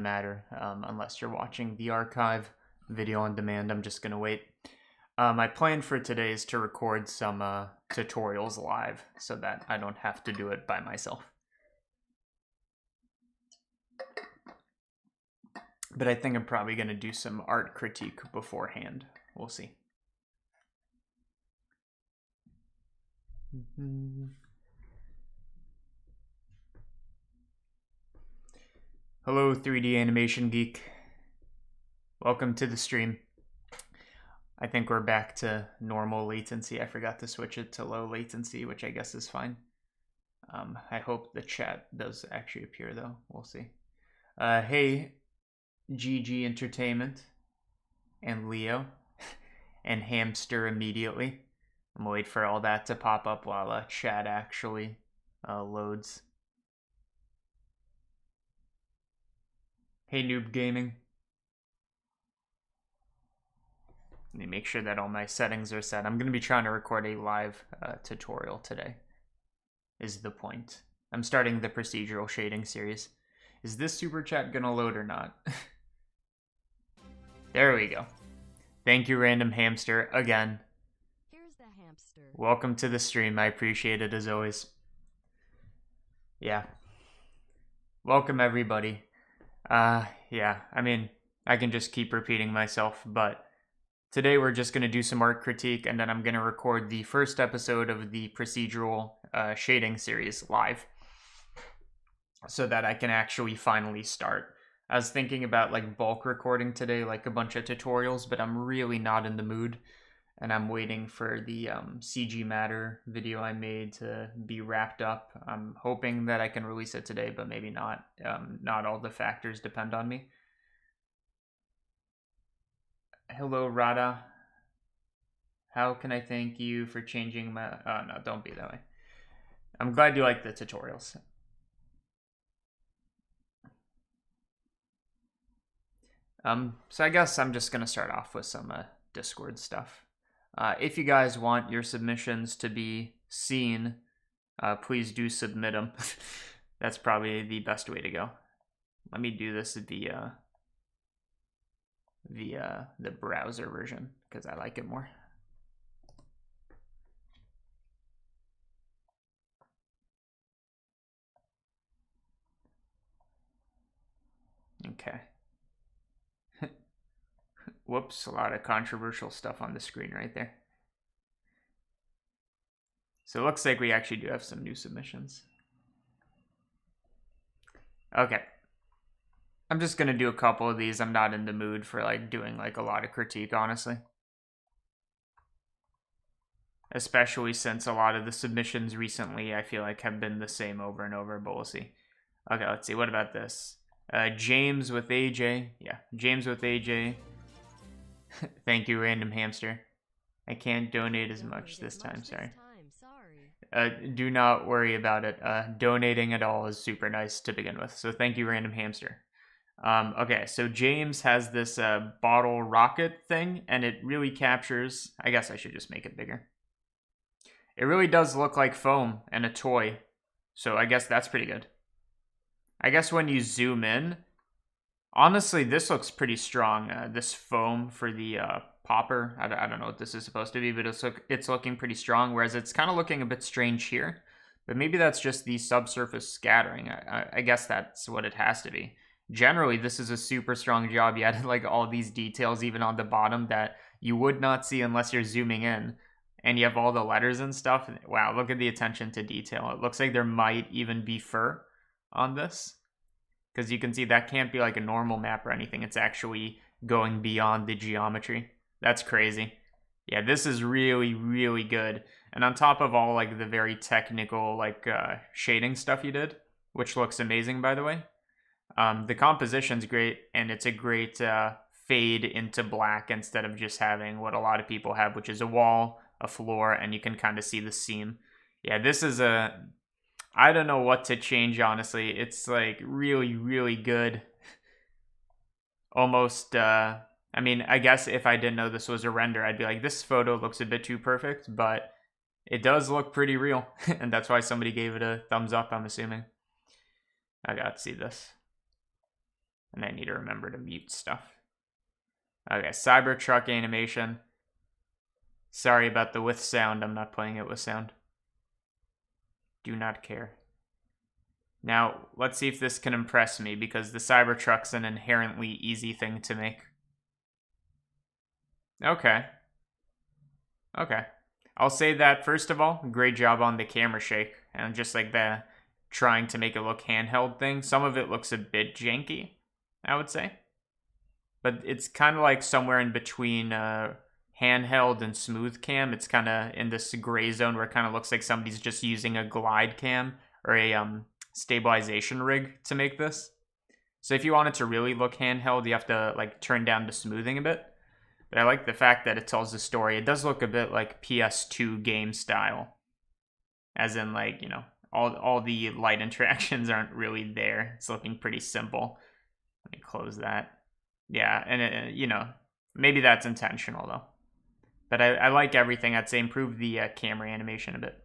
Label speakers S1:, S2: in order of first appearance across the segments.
S1: matter unless you're watching the archive video on demand. I'm just gonna wait. My plan for today is to record some tutorials live so that I don't have to do it by myself. But I think I'm probably gonna do some art critique beforehand. We'll see. Hello, 3D animation geek. Welcome to the stream. I think we're back to normal latency. I forgot to switch it to low latency, which I guess is fine. I hope the chat does actually appear, though. We'll see. Hey, GG Entertainment and Leo and Hamster immediately. I'm gonna wait for all that to pop up while chat actually loads. Hey, Noob Gaming. Let me make sure that all my settings are set. I'm going to be trying to record a live tutorial today, is the point. I'm starting the procedural shading series. Is this super chat going to load or not? There we go. Thank you, Random Hamster, again.
S2: Here's the hamster.
S1: Welcome to the stream. I appreciate it as always. Yeah. Welcome, everybody. Yeah, I mean, I can just keep repeating myself, but today we're just going to do some art critique, and then I'm going to record the first episode of the procedural shading series live so that I can actually finally start. I was thinking about like bulk recording today, like a bunch of tutorials, but I'm really not in the mood, and I'm waiting for the CG Matter video I made to be wrapped up. I'm hoping that I can release it today, but maybe not. Not all the factors depend on me. Hello, Rada. How can I thank you for changing my... Oh, no, don't be that way. I'm glad you like the tutorials. So I guess I'm just going to start off with some Discord stuff. If you guys want your submissions to be seen, please do submit them. That's probably the best way to go. Let me do this via the browser version because I like it more. Okay. Whoops, a lot of controversial stuff on the screen right there. So it looks like we actually do have some new submissions. Okay. I'm just going to do a couple of these. I'm not in the mood for like doing like a lot of critique, honestly. Especially since a lot of the submissions recently I feel like have been the same over and over, but we'll see. Okay, let's see. What about this? James with AJ. Yeah, James with AJ. Thank you, Random Hamster. I can't donate as much this time, sorry. Do not worry about it. Donating at all is super nice to begin with. So thank you, Random Hamster. Okay, so James has this bottle rocket thing, and it really captures... I guess I should just make it bigger. It really does look like foam and a toy. So I guess that's pretty good. I guess when you zoom in... Honestly, this looks pretty strong. This foam for the popper. I don't know what this is supposed to be, but it's looking pretty strong, whereas it's kind of looking a bit strange here. But maybe that's just the subsurface scattering. I guess that's what it has to be. Generally, this is a super strong job. You added like all these details even on the bottom that you would not see unless you're zooming in. And you have all the letters and stuff. Wow, look at the attention to detail. It looks like there might even be fur on this. Because you can see that can't be like a normal map or anything. It's actually going beyond the geometry. That's crazy. Yeah, this is really, really good. And on top of all like the very technical like shading stuff you did, which looks amazing by the way, the composition's great, and it's a great fade into black instead of just having what a lot of people have, which is a wall, a floor, and you can kind of see the seam. Yeah, this is a... I don't know what to change, honestly. It's like really, really good. Almost, I mean, I guess if I didn't know this was a render, I'd be like, this photo looks a bit too perfect, but it does look pretty real. And that's why somebody gave it a thumbs up, I'm assuming. I gotta see this. And I need to remember to mute stuff. Okay, Cybertruck animation. Sorry about the with sound. I'm not playing it with sound. Do not care. Now, let's see if this can impress me, because the Cybertruck's an inherently easy thing to make. Okay. Okay. I'll say that, first of all, great job on the camera shake, and just like the trying to make it look handheld thing. Some of it looks a bit janky, I would say. But it's kind of like somewhere in between handheld and smooth cam. It's kind of in this gray zone where it kind of looks like somebody's just using a glide cam or a stabilization rig to make this. So if you want it to really look handheld, you have to like turn down the smoothing a bit. But I like the fact that it tells the story. It does look a bit like PS2 game style. As in, like, you know, all the light interactions aren't really there. It's looking pretty simple. Let me close that. Yeah, and it, you know, maybe that's intentional though. But I like everything. I'd say improve the camera animation a bit.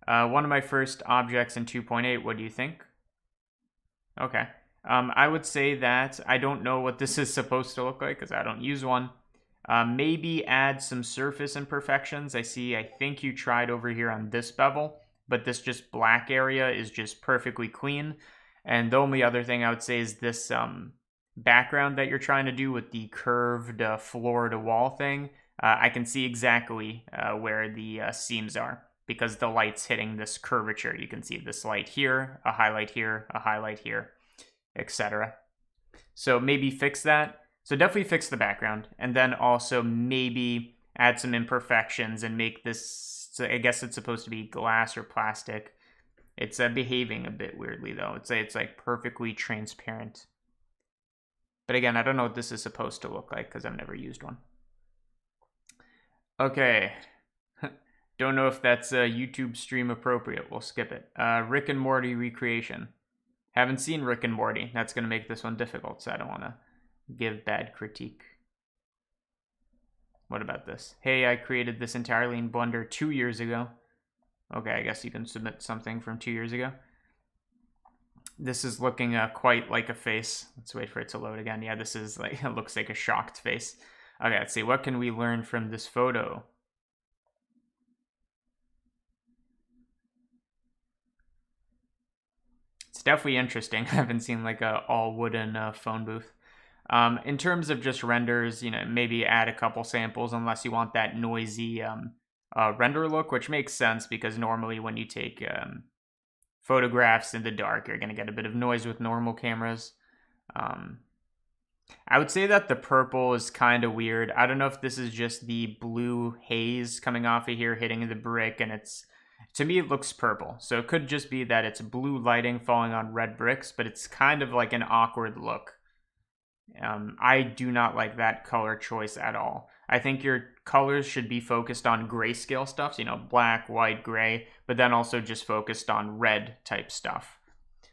S1: One of my first objects in 2.8, what do you think? Okay. I would say that I don't know what this is supposed to look like because I don't use one. Maybe add some surface imperfections. I think you tried over here on this bevel, but this just black area is just perfectly clean. And the only other thing I would say is this background that you're trying to do with the curved floor to wall thing. I can see exactly where the seams are because the light's hitting this curvature. You can see this light here, a highlight here, etc. So maybe fix that. So definitely fix the background, and then also maybe add some imperfections and make this, so I guess it's supposed to be glass or plastic. It's behaving a bit weirdly though. It's like perfectly transparent. But again, I don't know what this is supposed to look like because I've never used one. Okay. Don't know if that's YouTube stream appropriate. We'll skip it. Rick and Morty recreation. Haven't seen Rick and Morty. That's going to make this one difficult, so I don't want to give bad critique. What about this? Hey, I created this entirely in Blender 2 years ago. Okay, I guess you can submit something from 2 years ago. This is looking quite like a face. Let's wait for it to load again. Yeah, this is like, it looks like a shocked face. Okay, let's see. What can we learn from this photo? It's definitely interesting. I haven't seen like a all wooden phone booth. In terms of just renders, you know, maybe add a couple samples unless you want that noisy render look, which makes sense because normally when you take photographs in the dark, you're going to get a bit of noise with normal cameras. I would say that the purple is kind of weird. I don't know if this is just the blue haze coming off of here hitting the brick, and it's, to me, it looks purple. So it could just be that it's blue lighting falling on red bricks, but it's kind of like an awkward look. I do not like that color choice at all. I think your colors should be focused on grayscale stuff, so, you know, black, white, gray, but then also just focused on red type stuff.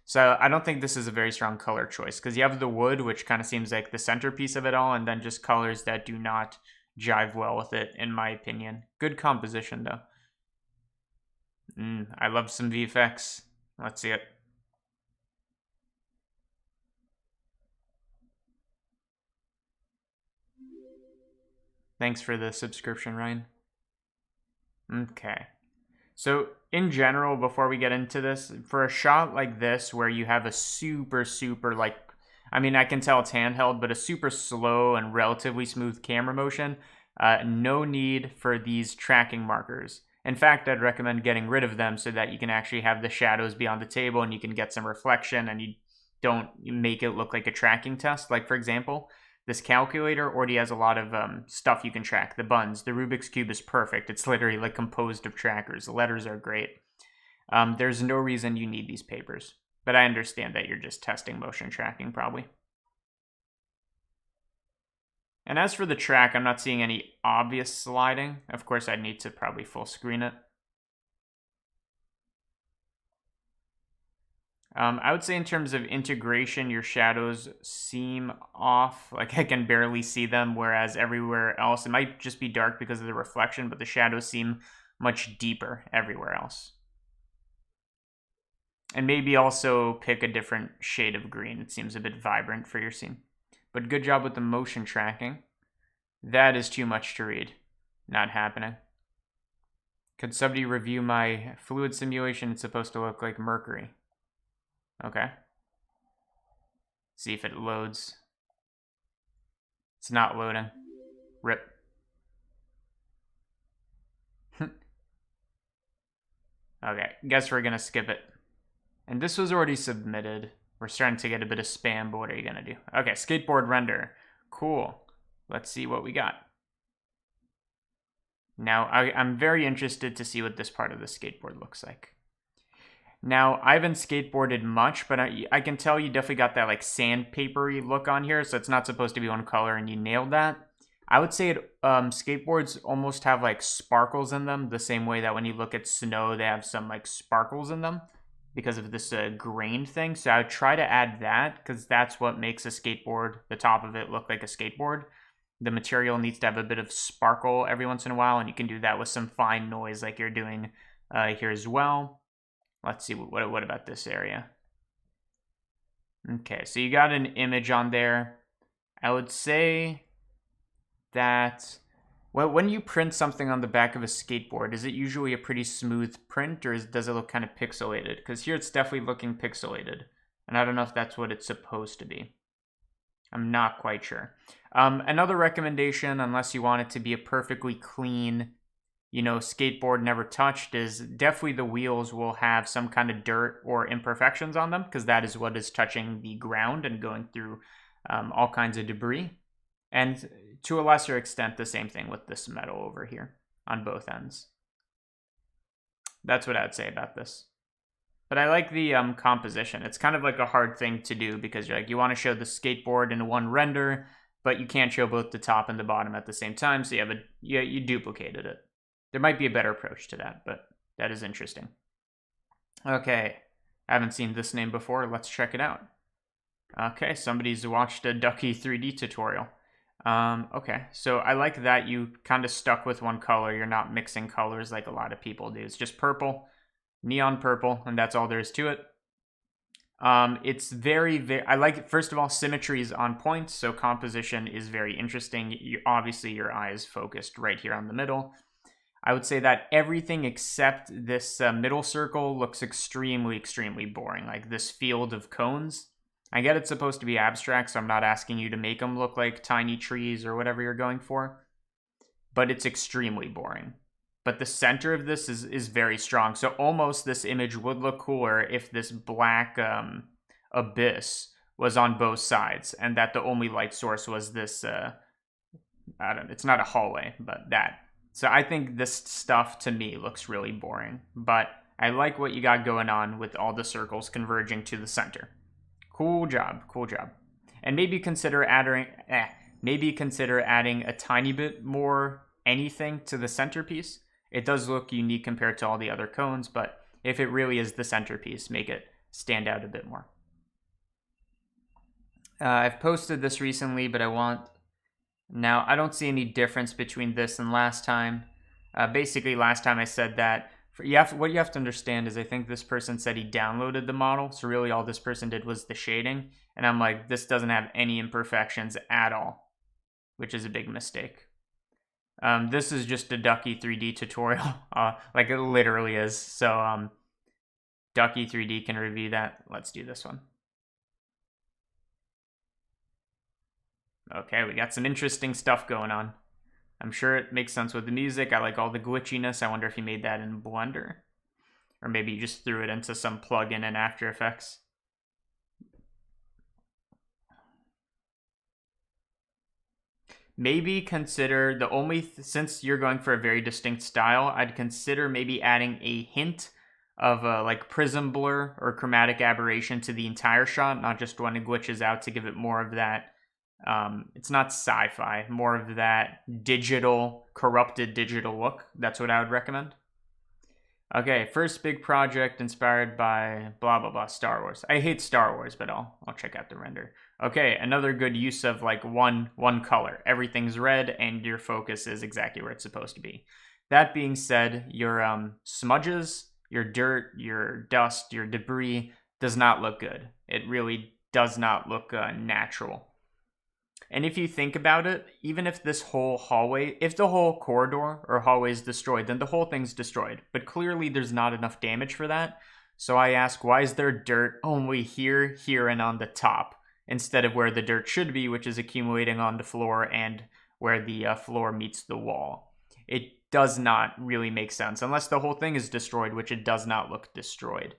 S1: So I don't think this is a very strong color choice because you have the wood, which kind of seems like the centerpiece of it all, and then just colors that do not jive well with it, in my opinion. Good composition, though. I love some VFX. Let's see it. Thanks for the subscription, Ryan. Okay. So, in general, before we get into this, for a shot like this where you have a super, like, I mean, I can tell it's handheld, but a super slow and relatively smooth camera motion, no need for these tracking markers. In fact, I'd recommend getting rid of them so that you can actually have the shadows be on the table and you can get some reflection and you don't make it look like a tracking test. Like, for example, this calculator already has a lot of stuff you can track. The buns, the Rubik's Cube is perfect. It's literally like composed of trackers. The letters are great. There's no reason you need these papers. But I understand that you're just testing motion tracking probably. And as for the track, I'm not seeing any obvious sliding. Of course, I'd need to probably full screen it. I would say in terms of integration, your shadows seem off. Like I can barely see them, whereas everywhere else, it might just be dark because of the reflection, but the shadows seem much deeper everywhere else. And maybe also pick a different shade of green. It seems a bit vibrant for your scene. But good job with the motion tracking. That is too much to read. Not happening. Could somebody review my fluid simulation? It's supposed to look like mercury. Okay. See if it loads. It's not loading. Rip. Okay, guess we're gonna skip it. And this was already submitted. We're starting to get a bit of spam, but what are you gonna do? Okay, skateboard render. Cool. Let's see what we got. Now, I'm very interested to see what this part of the skateboard looks like. Now, I haven't skateboarded much, but I can tell you definitely got that like sandpapery look on here, so it's not supposed to be one color, and you nailed that. I would say skateboards almost have like sparkles in them, the same way that when you look at snow, they have some like sparkles in them because of this grain thing. So I would try to add that because that's what makes a skateboard, the top of it, look like a skateboard. The material needs to have a bit of sparkle every once in a while, and you can do that with some fine noise like you're doing here as well. Let's see, what about this area? Okay, so you got an image on there. I would say that, well, when you print something on the back of a skateboard, is it usually a pretty smooth print, or does it look kind of pixelated? Because here it's definitely looking pixelated, and I don't know if that's what it's supposed to be. I'm not quite sure. Another recommendation, unless you want it to be a perfectly clean, skateboard never touched, is definitely the wheels will have some kind of dirt or imperfections on them, because that is what is touching the ground and going through all kinds of debris. And to a lesser extent, the same thing with this metal over here on both ends. That's what I'd say about this. But I like the composition. It's kind of like a hard thing to do because you want to show the skateboard in one render, but you can't show both the top and the bottom at the same time, so you duplicated it. There might be a better approach to that, but that is interesting. Okay, I haven't seen this name before. Let's check it out. Okay, somebody's watched a Ducky 3D tutorial. Okay, so I like that you kind of stuck with one color. You're not mixing colors like a lot of people do. It's just purple, neon purple, and that's all there is to it. It's very, I like it. First of all, symmetry is on point, so composition is very interesting. Obviously, your eye is focused right here on the middle. I would say that everything except this middle circle looks extremely, extremely boring, like this field of cones. I get it's supposed to be abstract, so I'm not asking you to make them look like tiny trees or whatever you're going for, but it's extremely boring. But the center of this is very strong, so almost this image would look cooler if this black abyss was on both sides, and that the only light source was this, it's not a hallway, but that. So I think this stuff, to me, looks really boring, but I like what you got going on with all the circles converging to the center. Cool job, cool job. And maybe consider adding a tiny bit more anything to the centerpiece. It does look unique compared to all the other cones, but if it really is the centerpiece, make it stand out a bit more. I've posted this recently, but now I don't see any difference between this and last time. Basically, last time I said that what you have to understand is I think this person said he downloaded the model, so really all this person did was the shading, and I'm like, this doesn't have any imperfections at all, which is a big mistake. This is just a Ducky 3D tutorial, like it literally is, so Ducky 3D can review that. Let's do this one. Okay, we got some interesting stuff going on. I'm sure it makes sense with the music. I like all the glitchiness. I wonder if he made that in Blender. Or maybe you just threw it into some plugin in After Effects. Maybe consider since you're going for a very distinct style, I'd consider maybe adding a hint of like prism blur or chromatic aberration to the entire shot, not just when it glitches out, to give it more of that. It's not sci-fi, more of that corrupted digital look. That's what I would recommend. Okay, first big project inspired by blah blah blah Star Wars. I hate Star Wars, but I'll check out the render. Okay, another good use of like one color. Everything's red and your focus is exactly where it's supposed to be. That being said, your smudges, your dirt, your dust, your debris does not look good. It really does not look natural. And if you think about it, even if this whole hallway, if the whole corridor or hallway is destroyed, then the whole thing's destroyed. But clearly there's not enough damage for that. So I ask, why is there dirt only here, here, and on the top, instead of where the dirt should be, which is accumulating on the floor and where the floor meets the wall? It does not really make sense, unless the whole thing is destroyed, which it does not look destroyed.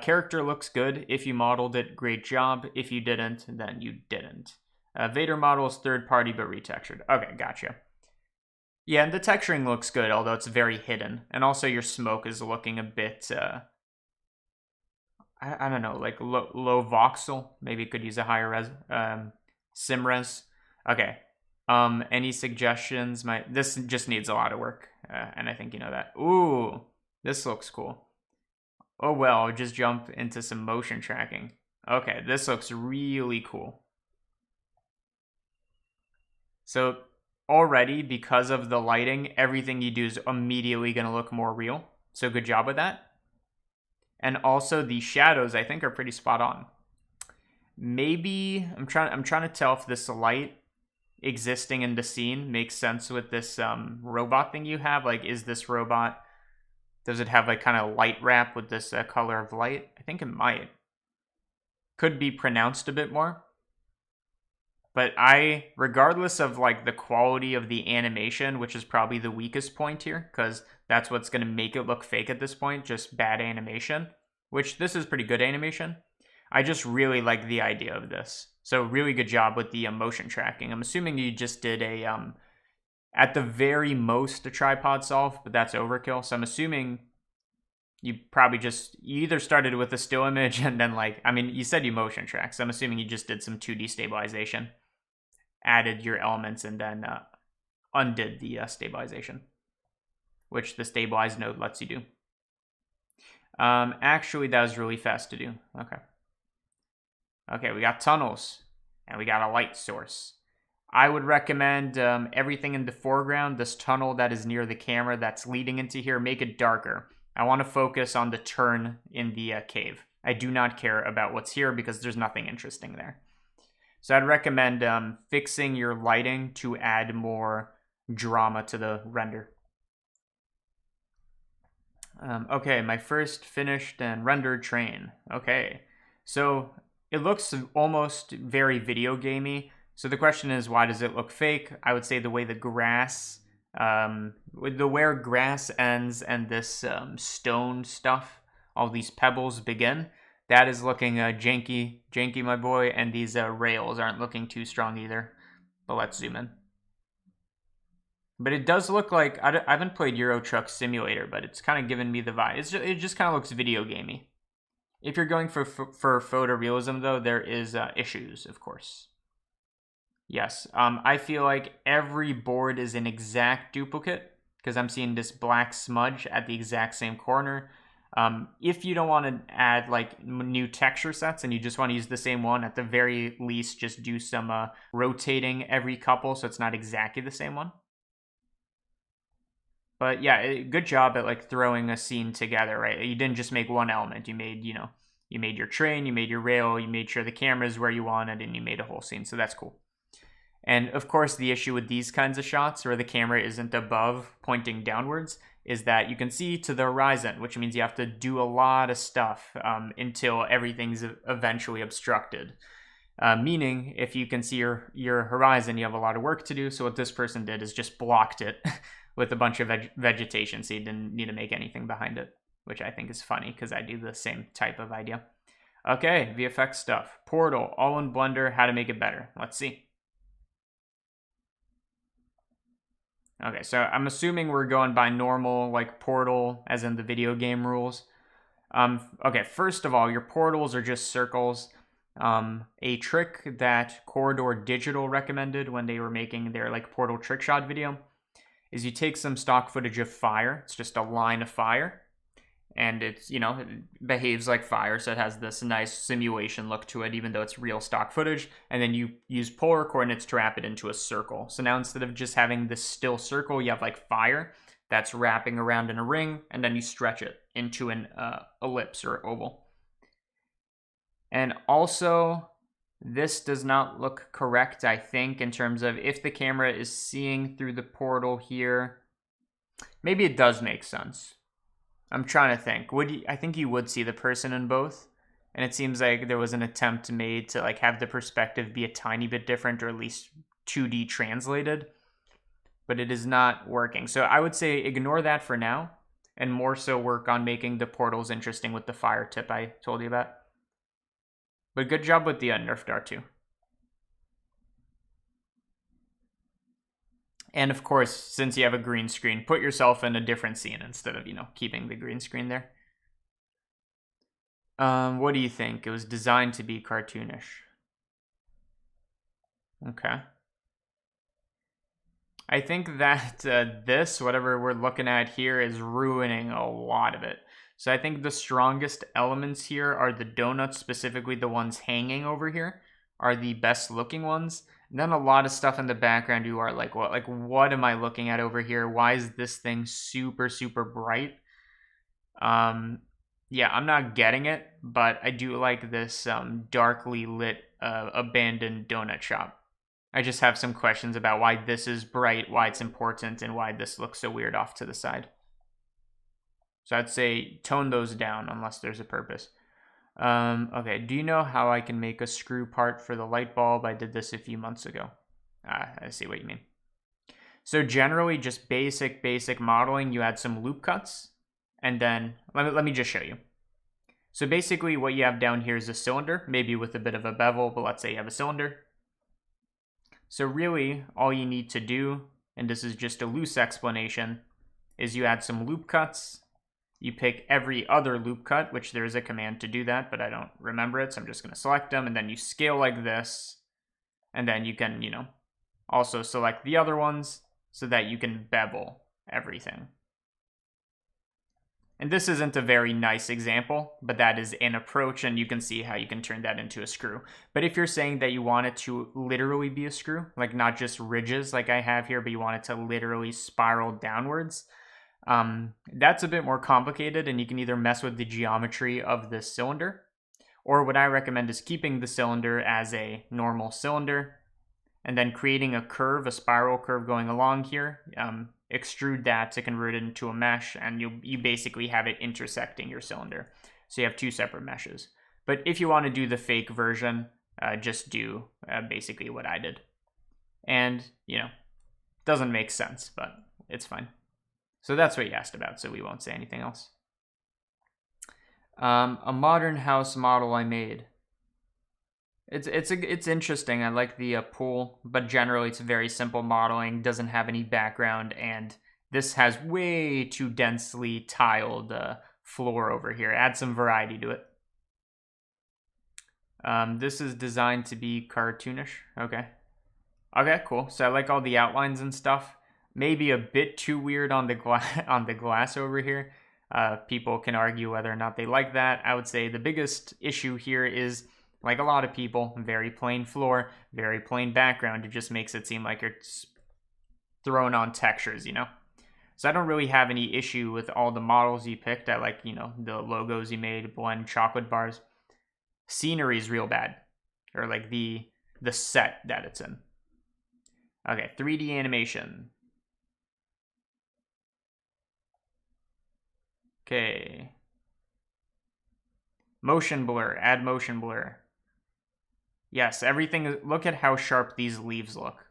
S1: Character looks good. If you modeled it, great job. If you didn't, then you didn't. Vader model is third party but retextured. Okay, gotcha. Yeah, and the texturing looks good, although it's very hidden. And also your smoke is looking a bit, I don't know, like low voxel. Maybe it could use a higher res, sim res. Okay. Any suggestions? This just needs a lot of work, and I think you know that. Ooh, this looks cool. Oh well, just jump into some motion tracking. Okay, this looks really cool. So already, because of the lighting, everything you do is immediately going to look more real. So good job with that. And also the shadows, I think, are pretty spot on. Maybe I'm trying to tell if this light existing in the scene makes sense with this robot thing you have. Like, is this robot, does it have like kind of light wrap with this color of light? I think it might. Could be pronounced a bit more. But regardless of like the quality of the animation, which is probably the weakest point here, because that's what's going to make it look fake at this point, just bad animation, which this is pretty good animation. I just really like the idea of this. So really good job with the motion tracking. I'm assuming you just did a, at the very most, a tripod solve, but that's overkill. So I'm assuming you probably you either started with a still image and then you said you motion track. So I'm assuming you just did some 2D stabilization, added your elements, and then undid the stabilization, which the stabilize node lets you do. Actually, that was really fast to do. Okay, we got tunnels, and we got a light source. I would recommend everything in the foreground, this tunnel that is near the camera that's leading into here, make it darker. I want to focus on the turn in the cave. I do not care about what's here because there's nothing interesting there. So I'd recommend fixing your lighting to add more drama to the render. Okay, my first finished and rendered train. Okay, so it looks almost very video gamey. So the question is, why does it look fake? I would say the way the grass, where grass ends and this stone stuff, all these pebbles begin, that is looking janky, my boy, and these rails aren't looking too strong either. But let's zoom in. But it does look like, I haven't played Euro Truck Simulator, but it's kind of giving me the vibe. It just kind of looks video gamey. If you're going for photorealism, though, there is issues, of course. Yes, I feel like every board is an exact duplicate, because I'm seeing this black smudge at the exact same corner. If you don't want to add like new texture sets and you just want to use the same one, at the very least, just do some rotating every couple so it's not exactly the same one. But yeah, good job at like throwing a scene together, right? You didn't just make one element. You made, you made your train, you made your rail, you made sure the camera is where you wanted, and you made a whole scene. So that's cool. And of course, the issue with these kinds of shots where the camera isn't above pointing downwards is that you can see to the horizon, which means you have to do a lot of stuff until everything's eventually obstructed. Meaning, if you can see your horizon, you have a lot of work to do. So what this person did is just blocked it with a bunch of vegetation, so you didn't need to make anything behind it, which I think is funny because I do the same type of idea. Okay, VFX stuff. Portal, all in Blender, how to make it better. Let's see. Okay, so I'm assuming we're going by normal, like portal, as in the video game rules. Okay, first of all, your portals are just circles. A trick that Corridor Digital recommended when they were making their like portal trick shot video is you take some stock footage of fire. It's just a line of fire, and it's, it behaves like fire, so it has this nice simulation look to it, even though it's real stock footage. And then you use polar coordinates to wrap it into a circle. So now instead of just having this still circle, you have like fire that's wrapping around in a ring, and then you stretch it. into an ellipse or oval. And also, this does not look correct, I think, in terms of if the camera is seeing through the portal here. Maybe it does make sense. I'm trying to think. I think you would see the person in both. And it seems like there was an attempt made to like have the perspective be a tiny bit different, or at least 2D translated. But it is not working. So I would say ignore that for now, and more so work on making the portals interesting with the fire tip I told you about. But good job with the nerf dart too. And of course, since you have a green screen, put yourself in a different scene instead of, keeping the green screen there. What do you think? It was designed to be cartoonish. Okay. I think that this, whatever we're looking at here, is ruining a lot of it. So I think the strongest elements here are the donuts, specifically the ones hanging over here, are the best looking ones. And then a lot of stuff in the background you are like, what am I looking at over here? Why is this thing super, super bright? Yeah, I'm not getting it, but I do like this darkly lit abandoned donut shop. I just have some questions about why this is bright, why it's important, and why this looks so weird off to the side. So I'd say tone those down unless there's a purpose. Okay, do you know how I can make a screw part for the light bulb? I did this a few months ago. I see what you mean. So generally just basic modeling, you add some loop cuts, and then let me just show you. So basically what you have down here is a cylinder, maybe with a bit of a bevel, but let's say you have a cylinder. So really all you need to do, and this is just a loose explanation, is you add some loop cuts. You pick every other loop cut, which there is a command to do that, but I don't remember it, so I'm just going to select them, and then you scale like this, and then you can, also select the other ones so that you can bevel everything. And this isn't a very nice example, but that is an approach, and you can see how you can turn that into a screw. But if you're saying that you want it to literally be a screw, like not just ridges like I have here, but you want it to literally spiral downwards, that's a bit more complicated, and you can either mess with the geometry of the cylinder, or what I recommend is keeping the cylinder as a normal cylinder, and then creating a curve, a spiral curve going along here, extrude that to convert it into a mesh, and you basically have it intersecting your cylinder. So you have two separate meshes. But if you want to do the fake version, just do basically what I did. And, doesn't make sense, but it's fine. So that's what you asked about, so we won't say anything else. A modern house model I made. It's interesting. I like the pool, but generally it's very simple modeling, doesn't have any background, and this has way too densely tiled floor over here. Add some variety to it. This is designed to be cartoonish. Okay, cool. So I like all the outlines and stuff. Maybe a bit too weird on the glass over here. People can argue whether or not they like that. I would say the biggest issue here is, like a lot of people, very plain floor, very plain background. It just makes it seem like it's thrown on textures, So I don't really have any issue with all the models you picked. I like, the logos you made, blend chocolate bars. Scenery is real bad, or like the set that it's in. Okay, 3D animation. Okay. Motion blur, add motion blur. Yes, everything, look at how sharp these leaves look.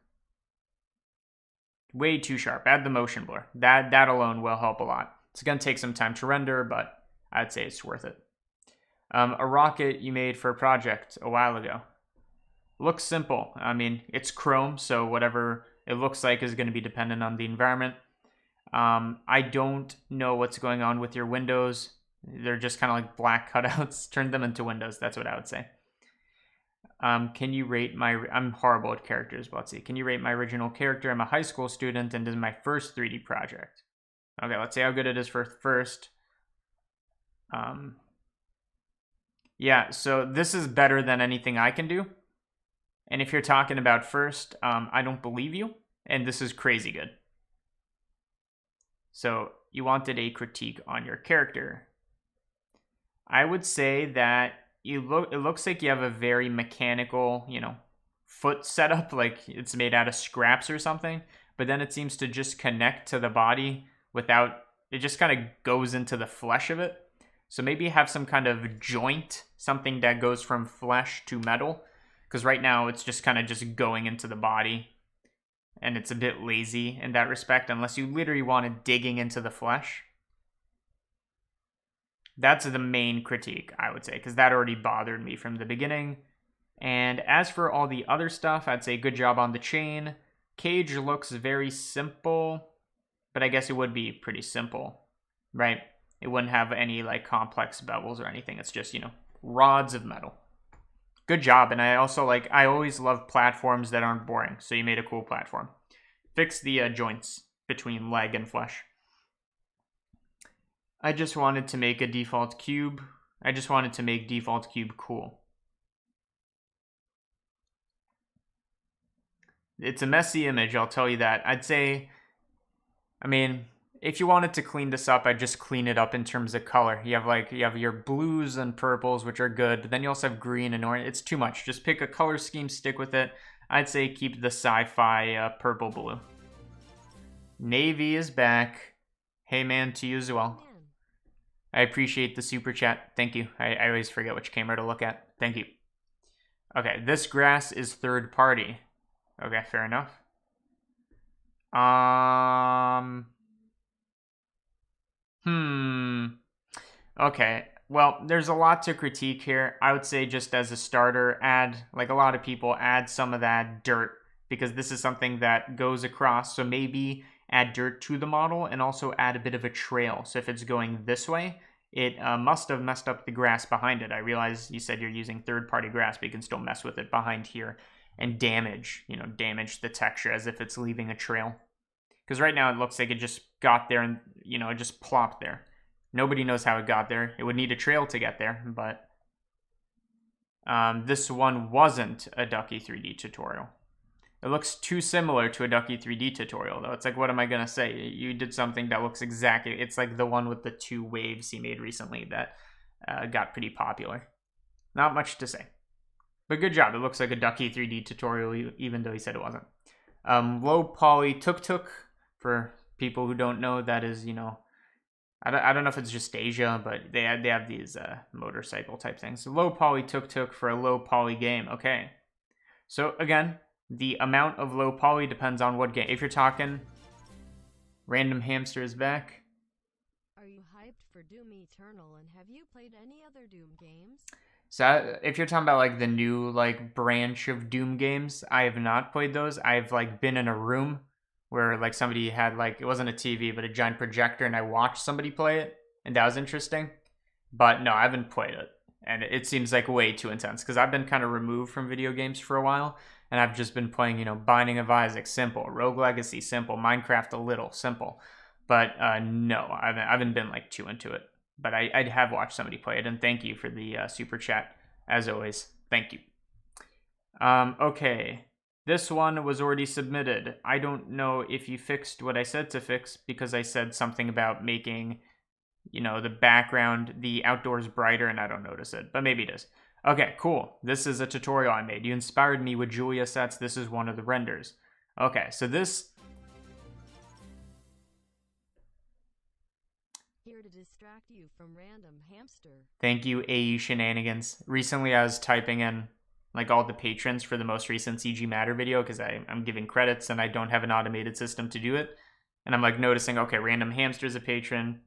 S1: Way too sharp. Add the motion blur. That alone will help a lot. It's going to take some time to render, but I'd say it's worth it. A rocket you made for a project a while ago. Looks simple. I mean, it's Chrome, so whatever it looks like is going to be dependent on the environment. I don't know what's going on with your windows. They're just kind of like black cutouts. Turn them into windows. That's what I would say. Can you rate I'm horrible at characters, but let's see. Can you rate my original character? I'm a high school student and this is my first 3D project. Okay, let's see how good it is for first. Yeah, so this is better than anything I can do. And if you're talking about first, I don't believe you. And this is crazy good. So you wanted a critique on your character. I would say that it looks like you have a very mechanical, foot setup, like it's made out of scraps or something, but then it seems to just connect to the body without, it just kind of goes into the flesh of it. So maybe have some kind of joint, something that goes from flesh to metal, because right now it's just kind of just going into the body, and it's a bit lazy in that respect, unless you literally want it digging into the flesh. That's the main critique, I would say, because that already bothered me from the beginning. And as for all the other stuff, I'd say good job on the chain. Cage looks very simple, but I guess it would be pretty simple, right? It wouldn't have any like complex bevels or anything. It's just, rods of metal. Good job. And I also I always love platforms that aren't boring. So you made a cool platform. Fix the joints between leg and flesh. I just wanted to make a default cube. I just wanted to make default cube cool. It's a messy image, I'll tell you that. I'd say, if you wanted to clean this up, I'd just clean it up in terms of color. You have your blues and purples, which are good, but then you also have green and orange. It's too much. Just pick a color scheme, stick with it. I'd say keep the sci-fi purple blue. Navy is back. Hey man, to you as well. I appreciate the super chat. Thank you. I always forget which camera to look at. Thank you. Okay, this grass is third party. Okay, fair enough. Okay, well, there's a lot to critique here. I would say just as a starter, add, like a lot of people, add some of that dirt, because this is something that goes across. So maybe add dirt to the model and also add a bit of a trail. So if it's going this way, it must have messed up the grass behind it. I realize you said you're using third-party grass, but you can still mess with it behind here and damage the texture as if it's leaving a trail. Because right now it looks like it just got there and, it just plopped there. Nobody knows how it got there. It would need a trail to get there, but this one wasn't a Ducky 3D tutorial. It looks too similar to a Ducky 3D tutorial, though. It's like, what am I going to say? You did something that looks exactly... It's like the one with the 2 waves he made recently that got pretty popular. Not much to say. But good job. It looks like a Ducky 3D tutorial, even though he said it wasn't. Low poly tuk-tuk. For people who don't know, that is, I don't know if it's just Asia, but they have these motorcycle type things. So low poly tuk-tuk for a low poly game. Okay. So again... The amount of low poly depends on what game. If you're talking Random Hamster is back.
S2: Are you hyped for Doom Eternal, and have you played any other Doom games?
S1: So if you're talking about the new branch of Doom games, I have not played those. I've been in a room where somebody had it wasn't a TV but a giant projector, and I watched somebody play it, and that was interesting. But no, I haven't played it, and it seems way too intense because I've been kind of removed from video games for a while. And I've just been playing, Binding of Isaac, simple. Rogue Legacy, simple. Minecraft, a little, simple. But no, I haven't been too into it. But I have watched somebody play it, and thank you for the super chat, as always. Thank you. Okay, this one was already submitted. I don't know if you fixed what I said to fix, because I said something about making, the background, the outdoors brighter, and I don't notice it. But maybe it is. Okay, cool. This is a tutorial I made. You inspired me with Julia sets. This is one of the renders. Okay, so this...
S2: Here to distract you from Random Hamster.
S1: Thank you, AU Shenanigans. Recently, I was typing in, all the patrons for the most recent CG Matter video, because I'm giving credits, and I don't have an automated system to do it. And I'm, noticing, okay, Random Hamster's a patron,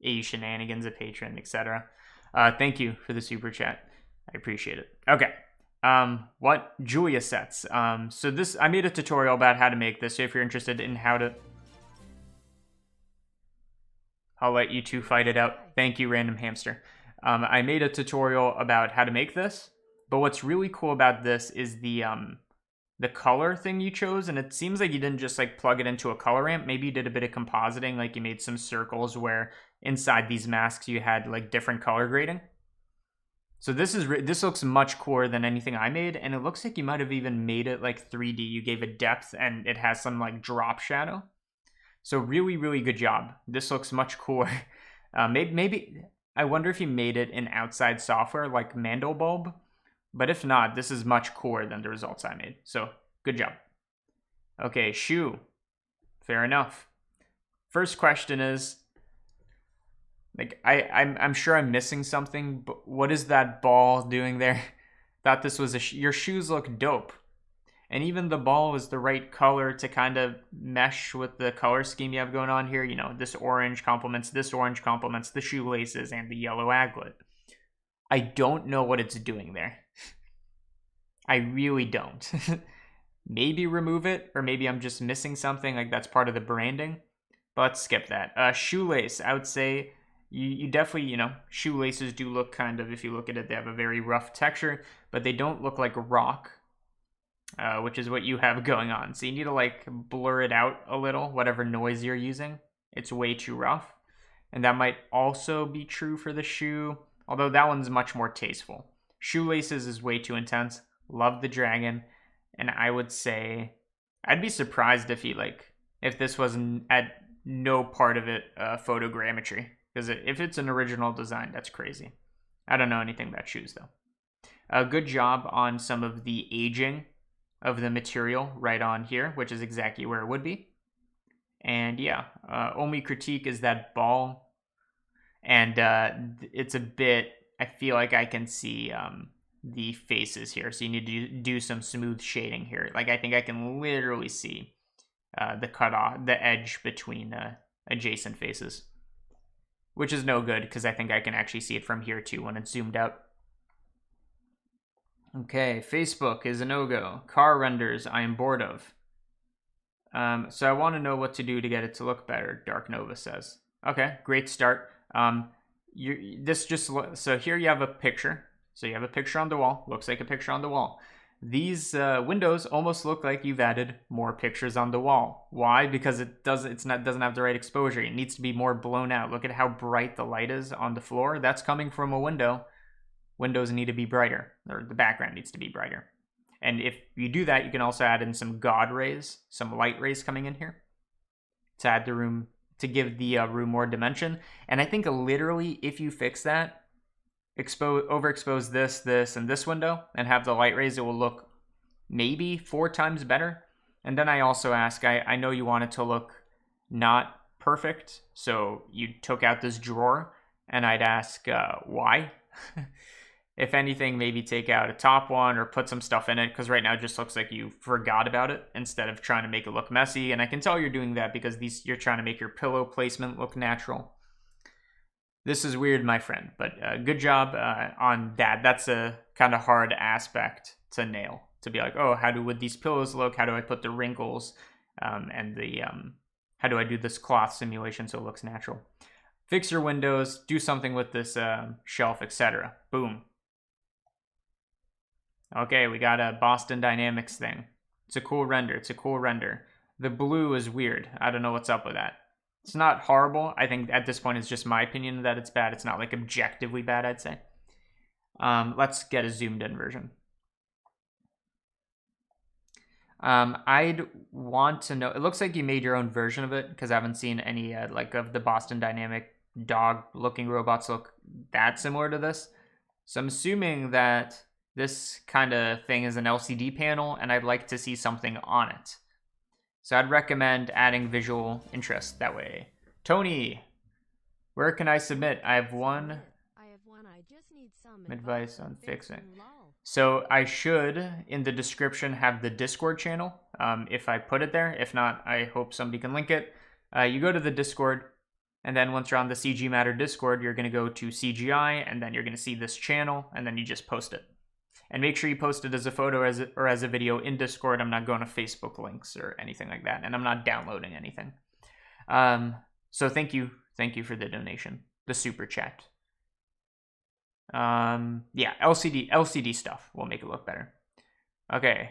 S1: AU Shenanigans a patron, etc. Thank you for the super chat. I appreciate it. Okay. What Julia sets. So this, I made a tutorial about how to make this. So if you're interested in how to, I'll let you two fight it out. Thank you, Random Hamster. I made a tutorial about how to make this. But what's really cool about this is the color thing you chose. And it seems like you didn't just plug it into a color ramp. Maybe you did a bit of compositing. You made some circles where inside these masks you had different color grading. So this looks much cooler than anything I made, and it looks like you might have even made it 3D. You gave it depth, and it has some drop shadow. So really, really good job. This looks much cooler. Maybe I wonder if he made it in outside software like Mandelbulb. But if not, this is much cooler than the results I made. So, good job. Okay, shoe. Fair enough. First question is, like, I'm sure I'm missing something, but what is that ball doing there? Thought this was your shoes look dope. And even the ball is the right color to kind of mesh with the color scheme you have going on here. You know, this orange complements the shoelaces and the yellow aglet. I don't know what it's doing there. I really don't. Maybe remove it, or maybe I'm just missing something, like that's part of the branding. But let's skip that. Shoelace, I would say you definitely, shoelaces do look kind of, if you look at it, they have a very rough texture, but they don't look like rock, which is what you have going on. So you need to like blur it out a little, whatever noise you're using. It's way too rough. And that might also be true for the shoe, although that one's much more tasteful. Shoelaces is way too intense. Love the dragon. And I would say, I'd be surprised if this wasn't at no part of it photogrammetry. Because if it's an original design, that's crazy. I don't know anything about shoes though. Good job on some of the aging of the material right on here, which is exactly where it would be. And yeah, only critique is that ball. And it's a bit, I feel like I can see the faces here. So you need to do some smooth shading here. Like I think I can literally see the edge between adjacent faces. Which is no good, because I think I can actually see it from here too when it's zoomed out. Okay, Facebook is a no-go. Car renders, I am bored of. So I want to know what to do to get it to look better, Dark Nova says. Okay, great start. So here you have a picture. So you have a picture on the wall. Looks like a picture on the wall. These windows almost look like you've added more pictures on the wall. Why? Because it doesn't have the right exposure. It needs to be more blown out. Look at how bright the light is on the floor. That's coming from a window. Windows need to be brighter, or the background needs to be brighter. And if you do that, you can also add in some God rays, some light rays coming in here to add the room, to give the room more dimension. And I think literally, if you fix that, overexpose this, and this window, and have the light rays, it will look maybe 4 times better. And then I also ask, I know you want it to look not perfect, so you took out this drawer, and I'd ask why. If anything, maybe take out a top one or put some stuff in it, because right now it just looks like you forgot about it instead of trying to make it look messy. And I can tell you're doing that because you're trying to make your pillow placement look natural. This is weird, my friend, but good job on that. That's a kind of hard aspect to nail, to be like, oh, would these pillows look? How do I put the wrinkles and how do I do this cloth simulation so it looks natural? Fix your windows, do something with this shelf, etc. Boom. Okay, we got a Boston Dynamics thing. It's a cool render. The blue is weird. I don't know what's up with that. It's not horrible. I think at this point it's just my opinion that it's bad. It's not like objectively bad, I'd say. Let's get a zoomed in version. I'd want to know, it looks like you made your own version of it, because I haven't seen any of the Boston Dynamic dog looking robots look that similar to this. So I'm assuming that this kind of thing is an LCD panel, and I'd like to see something on it. So I'd recommend adding visual interest that way. Tony, where can I submit? I have one.
S2: I just need some
S1: advice on fixing. So I should, in the description, have the Discord channel, if I put it there. If not, I hope somebody can link it. You go to the Discord, and then once you're on the CG Matter Discord, you're going to go to CGI, and then you're going to see this channel, and then you just post it. And make sure you post it as a photo or as a video in Discord. I'm not going to Facebook links or anything like that, and I'm not downloading anything. So thank you for the donation, the super chat. Yeah, LCD stuff will make it look better. Okay,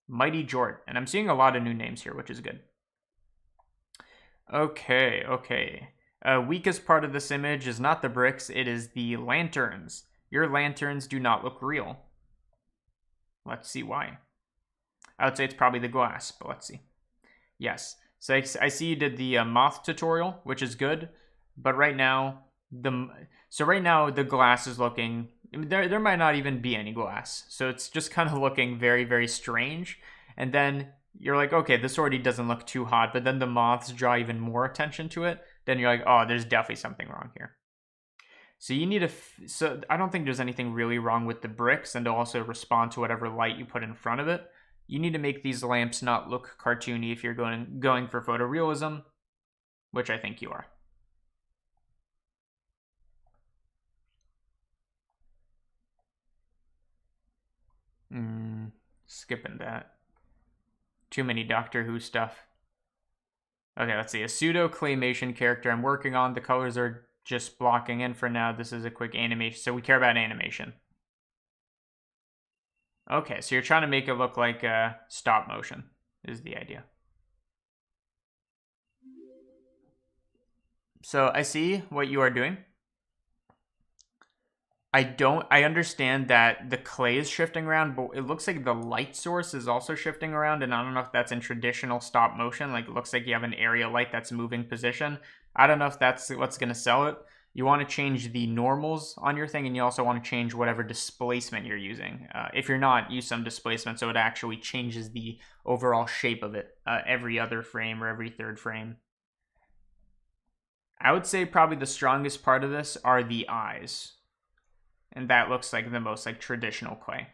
S1: Mighty Jort, and I'm seeing a lot of new names here, which is good. Okay. Weakest part of this image is not the bricks, it is the lanterns. Your lanterns do not look real. Let's see why. I would say it's probably the glass, but let's see. Yes. So I see you did the moth tutorial, which is good. But right now, So right now the glass is looking, there might not even be any glass, so it's just kind of looking very, very strange. And then you're like, okay, this already doesn't look too hot, but then the moths draw even more attention to it. Then you're like, oh, there's definitely something wrong here. So you need so I don't think there's anything really wrong with the bricks, and to also respond to whatever light you put in front of it. You need to make these lamps not look cartoony if you're going for photorealism, which I think you are. Skipping that. Too many Doctor Who stuff. Okay, let's see. A pseudo claymation character I'm working on. The colors are just blocking in for now. This is a quick animation. So we care about animation. Okay, so you're trying to make it look like stop motion is the idea. So I see what you are doing. I understand that the clay is shifting around, but it looks like the light source is also shifting around, and I don't know if that's in traditional stop motion. Like, it looks like you have an area light that's moving position. I don't know if that's what's going to sell it. You want to change the normals on your thing, and you also want to change whatever displacement you're using. If you're not, use some displacement so it actually changes the overall shape of it every other frame or every third frame. I would say probably the strongest part of this are the eyes. And that looks like the most like traditional clay.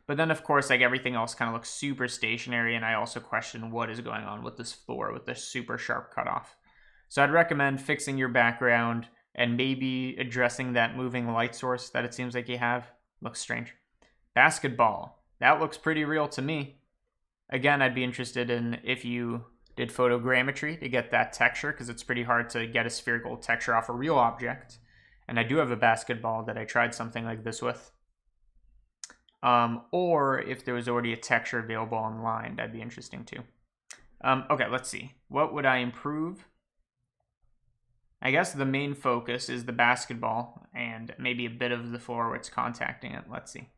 S1: But then of course like everything else kind of looks super stationary, and I also question what is going on with this floor with this super sharp cutoff. So I'd recommend fixing your background and maybe addressing that moving light source that it seems like you have. Looks strange. Basketball. That looks pretty real to me. Again, I'd be interested in if you did photogrammetry to get that texture, because it's pretty hard to get a spherical texture off a real object. And I do have a basketball that I tried something like this with. Or if there was already a texture available online, that'd be interesting too. Okay, let's see. What would I improve? I guess the main focus is the basketball and maybe a bit of the floor where it's contacting it. Let's see.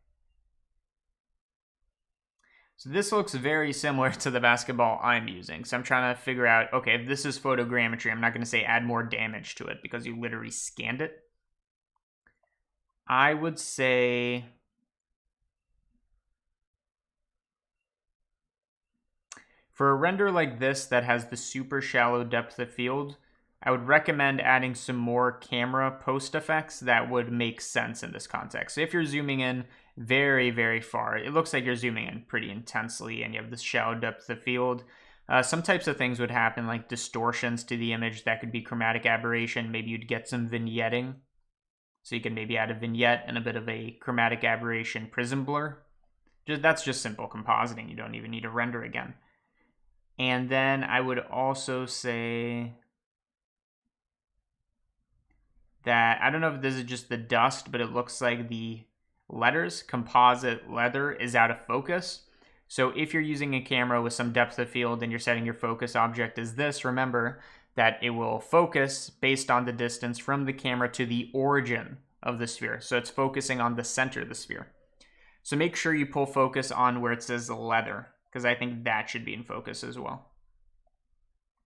S1: So this looks very similar to the basketball I'm using. So I'm trying to figure out, okay, if this is photogrammetry, I'm not going to say add more damage to it because you literally scanned it. I would say for a render like this that has the super shallow depth of field, I would recommend adding some more camera post effects that would make sense in this context. So if you're zooming in very, very far, it looks like you're zooming in pretty intensely and you have this shallow depth of field. Some types of things would happen, like distortions to the image. That could be chromatic aberration. Maybe you'd get some vignetting. So you can maybe add a vignette and a bit of a chromatic aberration prism blur. That's just simple compositing. You don't even need to render again. And then I would also say that, I don't know if this is just the dust, but it looks like the letters, composite leather, is out of focus. So if you're using a camera with some depth of field and you're setting your focus object as this, remember that it will focus based on the distance from the camera to the origin of the sphere. So it's focusing on the center of the sphere. So make sure you pull focus on where it says leather, because I think that should be in focus as well.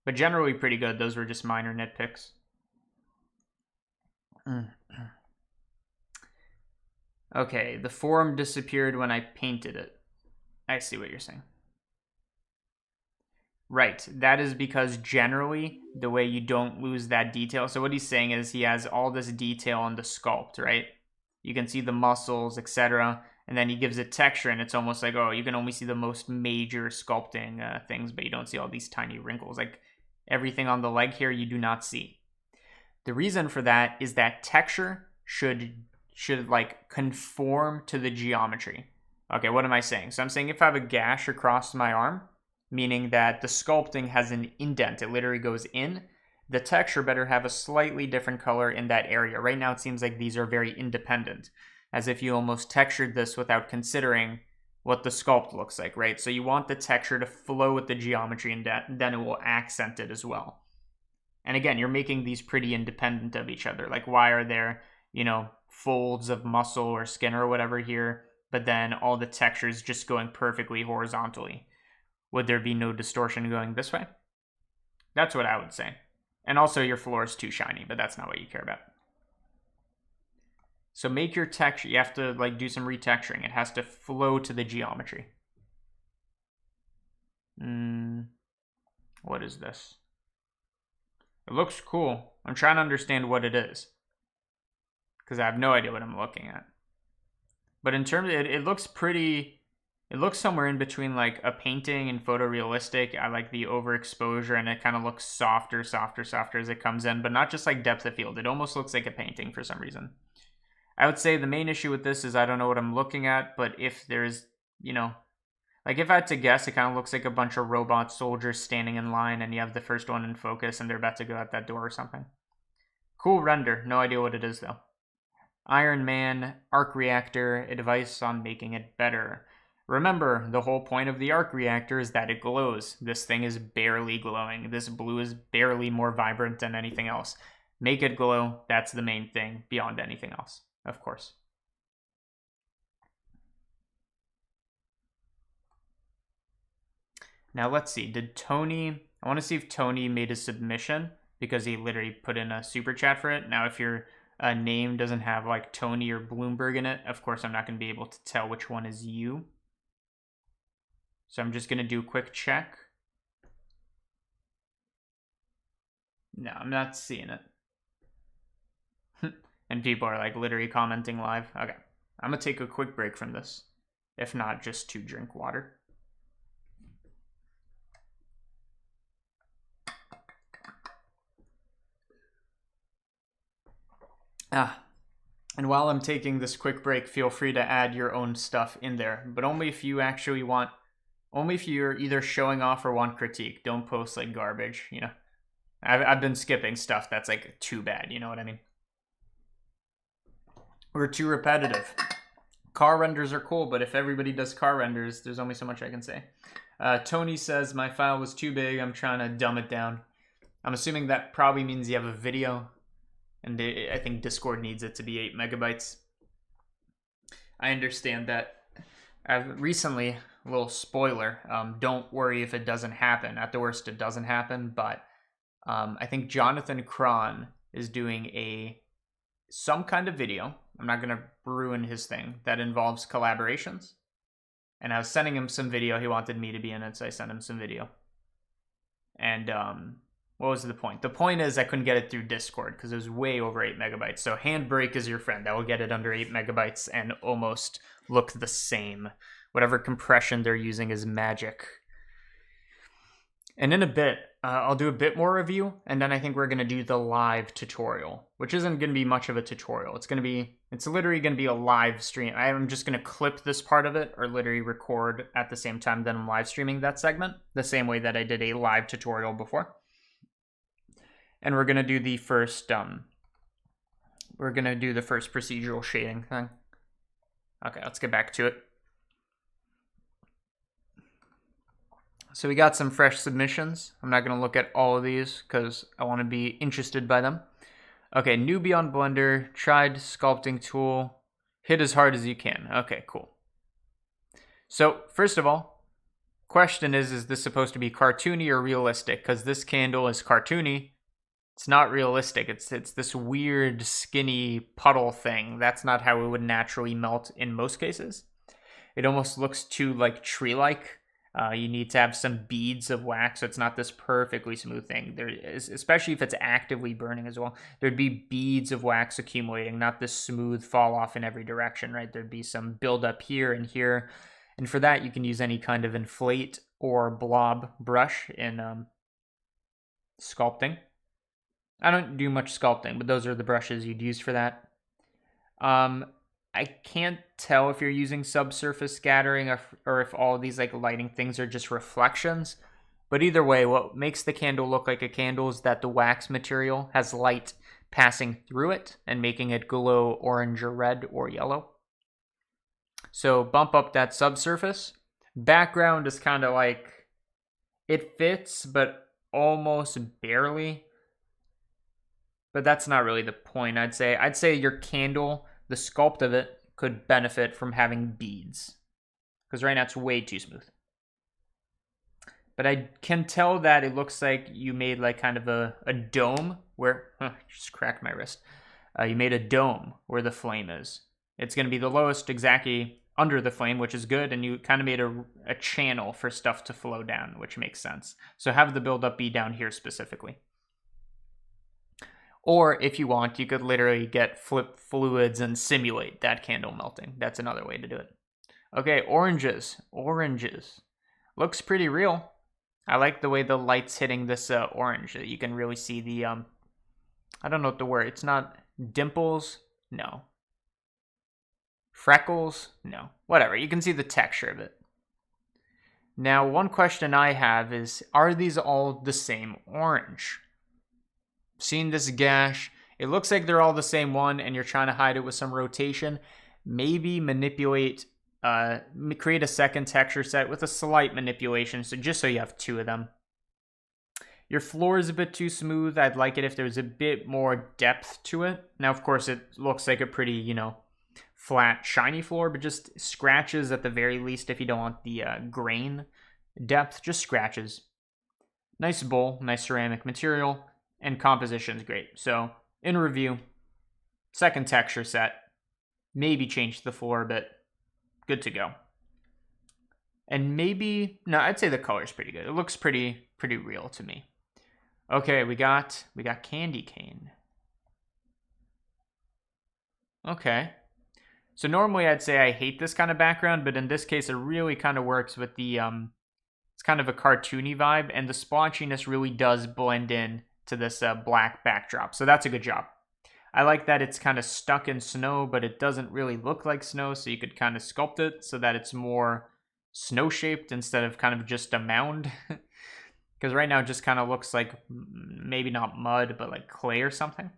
S1: But generally pretty good. Those were just minor nitpicks. Okay, the form disappeared when I painted it. I see what you're saying. Right, that is because generally the way you don't lose that detail. So what he's saying is he has all this detail on the sculpt, right? You can see the muscles, etc. And then he gives it texture, and it's almost like, oh, you can only see the most major sculpting things, but you don't see all these tiny wrinkles. Like everything on the leg here, you do not see. The reason for that is that texture should like conform to the geometry. Okay, what am I saying? So I'm saying if I have a gash across my arm, meaning that the sculpting has an indent, it literally goes in, the texture better have a slightly different color in that area. Right now it seems like these are very independent, as if you almost textured this without considering what the sculpt looks like, right? So you want the texture to flow with the geometry, and then it will accent it as well. And again, you're making these pretty independent of each other. Like, why are there, folds of muscle or skin or whatever here, but then all the textures just going perfectly horizontally? Would there be no distortion going this way? That's what I would say. And also your floor is too shiny, but that's not what you care about. So make your texture, you have to like do some retexturing. It has to flow to the geometry. What is this? It looks cool. I'm trying to understand what it is, because I have no idea what I'm looking at. But in terms of it looks pretty, it looks somewhere in between like a painting and photorealistic. I like the overexposure, and it kind of looks softer as it comes in, but not just like depth of field. It almost looks like a painting for some reason. I would say the main issue with this is I don't know what I'm looking at, but if there's, like if I had to guess, it kind of looks like a bunch of robot soldiers standing in line, and you have the first one in focus and they're about to go out that door or something. Cool render. No idea what it is though. Iron Man, arc reactor, advice on making it better. Remember, the whole point of the arc reactor is that it glows. This thing is barely glowing. This blue is barely more vibrant than anything else. Make it glow. That's the main thing beyond anything else, of course. Now let's see. Did Tony... I want to see if Tony made a submission, because he literally put in a super chat for it. Now if your name doesn't have like Tony or Bloomberg in it, of course I'm not going to be able to tell which one is you. So I'm just going to do a quick check. No, I'm not seeing it. And people are like literally commenting live. Okay, I'm going to take a quick break from this. If not, just to drink water. And while I'm taking this quick break, feel free to add your own stuff in there, but only if you actually want, only if you're either showing off or want critique. Don't post like garbage, I've been skipping stuff that's like too bad, you know what I mean? Or too repetitive. Car renders are cool, but if everybody does car renders, there's only so much I can say. Tony says, my file was too big, I'm trying to dumb it down. I'm assuming that probably means you have a video, and I think Discord needs it to be 8 megabytes. I understand that. Recently, a little spoiler, don't worry if it doesn't happen. At the worst, it doesn't happen, but I think Jonathan Cron is doing some kind of video. I'm not going to ruin his thing, that involves collaborations. And I was sending him some video. He wanted me to be in it, so I sent him some video. And what was the point? The point is I couldn't get it through Discord because it was way over 8 megabytes. So Handbrake is your friend. That will get it under 8 megabytes and almost look the same. Whatever compression they're using is magic. And in a bit, I'll do a bit more review, and then I think we're going to do the live tutorial, which isn't going to be much of a tutorial. It's literally going to be a live stream. I'm just going to clip this part of it, or literally record at the same time that I'm live streaming that segment, the same way that I did a live tutorial before. And we're going to do the first, procedural shading thing. Okay, let's get back to it. So we got some fresh submissions. I'm not going to look at all of these because I want to be interested by them. Okay, newbie on Blender, tried sculpting tool, hit as hard as you can. Okay, cool. So first of all, question is this supposed to be cartoony or realistic? Because this candle is cartoony. It's not realistic. It's this weird skinny puddle thing. That's not how it would naturally melt in most cases. It almost looks too like tree-like. You need to have some beads of wax, so it's not this perfectly smooth thing. There is, especially if it's actively burning as well, there'd be beads of wax accumulating, not this smooth fall off in every direction, right? There'd be some buildup here and here. And for that, you can use any kind of inflate or blob brush in sculpting. I don't do much sculpting, but those are the brushes you'd use for that. I can't tell if you're using subsurface scattering or if all of these like lighting things are just reflections. But either way, what makes the candle look like a candle is that the wax material has light passing through it and making it glow orange or red or yellow. So bump up that subsurface. Background is kind of like, it fits, but almost barely. But that's not really the point, I'd say your candle, the sculpt of it, could benefit from having beads. Because right now it's way too smooth. But I can tell that it looks like you made like kind of a dome where, just cracked my wrist. You made a dome where the flame is. It's going to be the lowest exactly under the flame, which is good, and you kind of made a channel for stuff to flow down, which makes sense. So have the buildup be down here specifically. Or if you want, you could literally get flip fluids and simulate that candle melting. That's another way to do it. Okay, oranges. Oranges. Looks pretty real. I like the way the light's hitting this orange. You can really see the, I don't know what the word, it's not dimples? No. Freckles? No. Whatever, you can see the texture of it. Now, one question I have is, are these all the same orange? Seeing this gash, it looks like they're all the same one and you're trying to hide it with some rotation. Maybe manipulate, create a second texture set with a slight manipulation, so just so you have two of them. Your floor is a bit too smooth. I'd like it if there was a bit more depth to it. Now, of course, it looks like a pretty, flat, shiny floor, but just scratches at the very least if you don't want the grain depth, just scratches. Nice bowl, nice ceramic material, and composition is great. So, in review, second texture set, maybe change the floor a bit, good to go. And maybe, no, I'd say the color's pretty good. It looks pretty real to me. Okay, we got candy cane. Okay. So normally I'd say I hate this kind of background, but in this case it really kind of works with the, it's kind of a cartoony vibe, and the splotchiness really does blend in to this black backdrop. So that's a good job. I like that it's kind of stuck in snow, but it doesn't really look like snow, so you could kind of sculpt it so that it's more snow-shaped instead of kind of just a mound. Because right now it just kind of looks like maybe not mud, but like clay or something.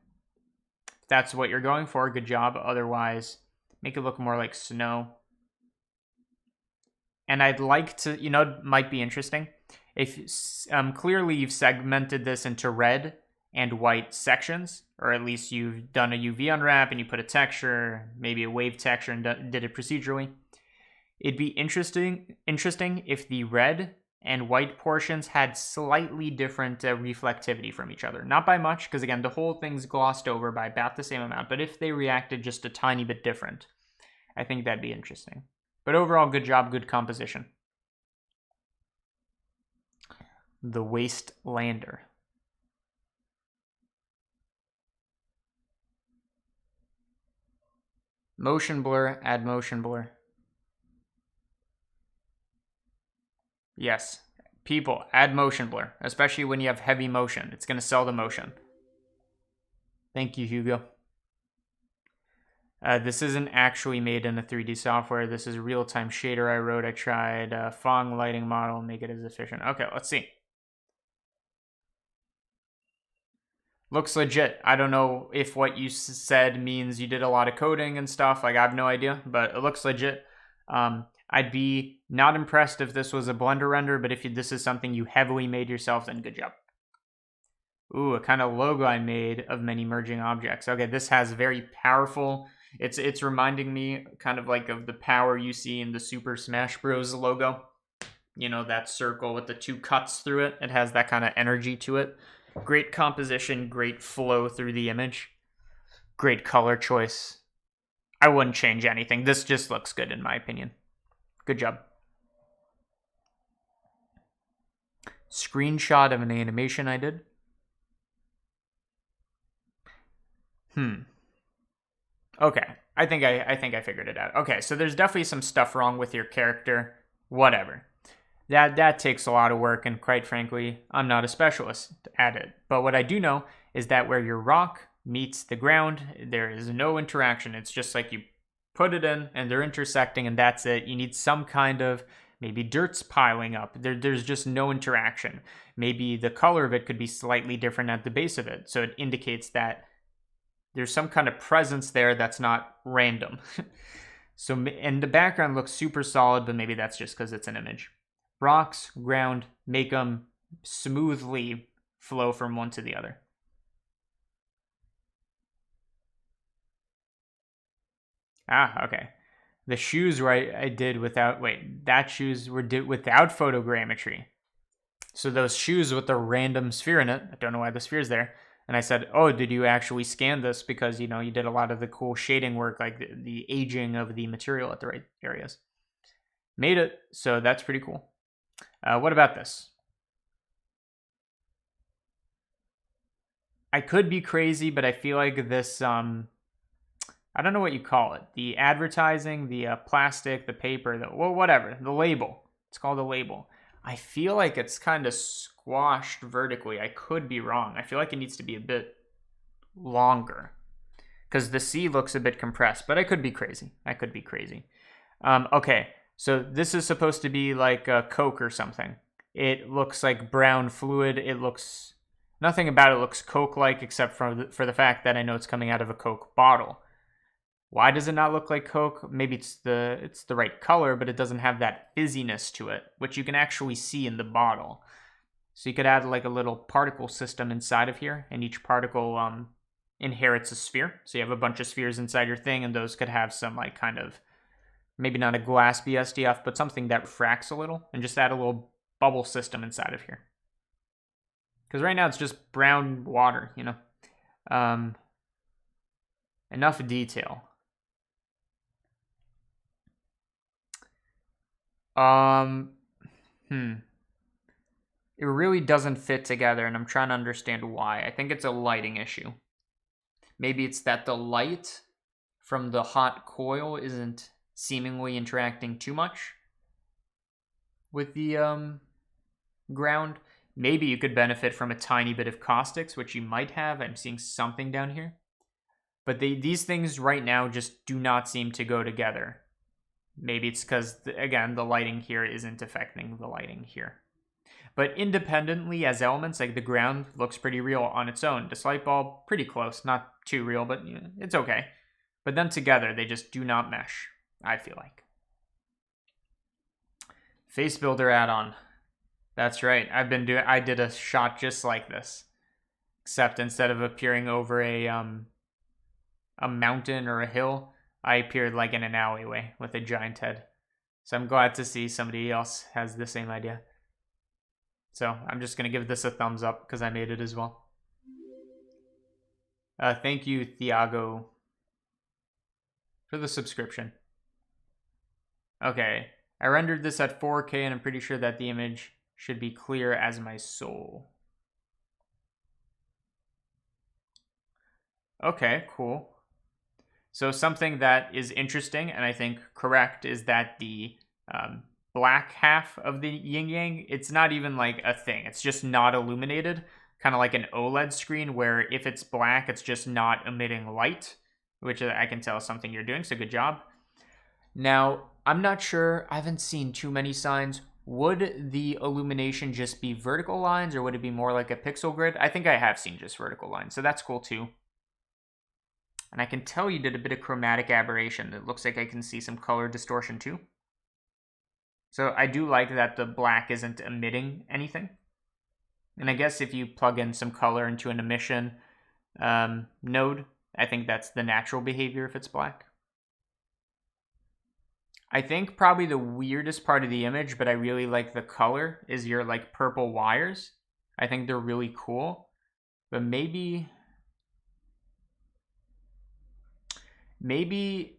S1: If that's what you're going for, good job. Otherwise, make it look more like snow. And I'd like to, it might be interesting. If clearly you've segmented this into red and white sections, or at least you've done a UV unwrap and you put a texture, maybe a wave texture, and did it procedurally. It'd be interesting if the red and white portions had slightly different reflectivity from each other. Not by much, because again, the whole thing's glossed over by about the same amount, but if they reacted just a tiny bit different, I think that'd be interesting. But overall, good job, good composition. The Wastelander. Motion blur, add motion blur. Yes, people, add motion blur, especially when you have heavy motion. It's going to sell the motion. Thank you, Hugo. This isn't actually made in the 3D software. This is a real-time shader I wrote. I tried Fong lighting model, make it as efficient. Okay, let's see. Looks legit. I don't know if what you said means you did a lot of coding and stuff. Like, I have no idea, but it looks legit. I'd be not impressed if this was a Blender render, but if this is something you heavily made yourself, then good job. Ooh, a kind of logo I made of many merging objects. Okay, this has very powerful. It's reminding me kind of like of the power you see in the Super Smash Bros. Logo. That circle with the two cuts through it. It has that kind of energy to it. Great composition, great flow through the image. Great color choice. I wouldn't change anything. This just looks good in my opinion. Good job. Screenshot of an animation I did. Okay, I think I figured it out. Okay, so there's definitely some stuff wrong with your character. Whatever. That takes a lot of work, and quite frankly, I'm not a specialist at it. But what I do know is that where your rock meets the ground, there is no interaction. It's just like you put it in, and they're intersecting, and that's it. You need some kind of, maybe dirt's piling up. There's just no interaction. Maybe the color of it could be slightly different at the base of it, so it indicates that there's some kind of presence there that's not random. And the background looks super solid, but maybe that's just because it's an image. Rocks, ground, make them smoothly flow from one to the other. Okay. The shoes I did without, that shoes were without photogrammetry. So those shoes with the random sphere in it, I don't know why the sphere's there, And I said, oh, did you actually scan this? Because, you know, you did a lot of the cool shading work, like the aging of the material at the right areas. Made it, so that's pretty cool. What about this? I could be crazy, but I feel like this, I don't know what you call it. The advertising, the plastic, the paper, whatever, the label. It's called a label. I feel like it's kind of squashed vertically. I could be wrong. I feel like it needs to be a bit longer because the C looks a bit compressed, but I could be crazy. Okay, so this is supposed to be like a Coke or something. It looks like brown fluid. It looks, nothing about it looks Coke-like except for the fact that I know it's coming out of a Coke bottle. Why does it not look like Coke? Maybe it's the right color, but it doesn't have that fizziness to it, which you can actually see in the bottle. So you could add like a little particle system inside of here, and each particle inherits a sphere. So you have a bunch of spheres inside your thing, and those could have some like kind of, maybe not a glass BSDF, but something that refracts a little, and just add a little bubble system inside of here. Because right now it's just brown water, you know. Enough detail. It really doesn't fit together, and I'm trying to understand why. I think it's a lighting issue. Maybe it's that the light from the hot coil isn't seemingly interacting too much with the ground. Maybe you could benefit from a tiny bit of caustics, which you might have. I'm seeing something down here. But these things right now just do not seem to go together. Maybe it's because, again, the lighting here isn't affecting the lighting here. But independently as elements, like the ground looks pretty real on its own. This light bulb, pretty close. Not too real, but you know, it's okay. But then together, they just do not mesh, I feel like. Face Builder add-on. That's right. I did a shot just like this. Except instead of appearing over a mountain or a hill, I appeared like in an alleyway with a giant head. So I'm glad to see somebody else has the same idea. So I'm just going to give this a thumbs up because I made it as well. Thank you, Thiago, for the subscription. Okay, I rendered this at 4K and I'm pretty sure that the image should be clear as my soul. Okay, cool. So something that is interesting and I think correct is that the black half of the yin yang, it's not even like a thing. It's just not illuminated, kind of like an OLED screen where if it's black, it's just not emitting light, which I can tell is something you're doing, so good job. Now, I'm not sure, I haven't seen too many signs. Would the illumination just be vertical lines or would it be more like a pixel grid? I think I have seen just vertical lines, so that's cool too. And I can tell you did a bit of chromatic aberration. It looks like I can see some color distortion too. So I do like that the black isn't emitting anything. And I guess if you plug in some color into an emission node, I think that's the natural behavior if it's black. I think probably the weirdest part of the image, but I really like the color, is your like purple wires. I think they're really cool. But maybe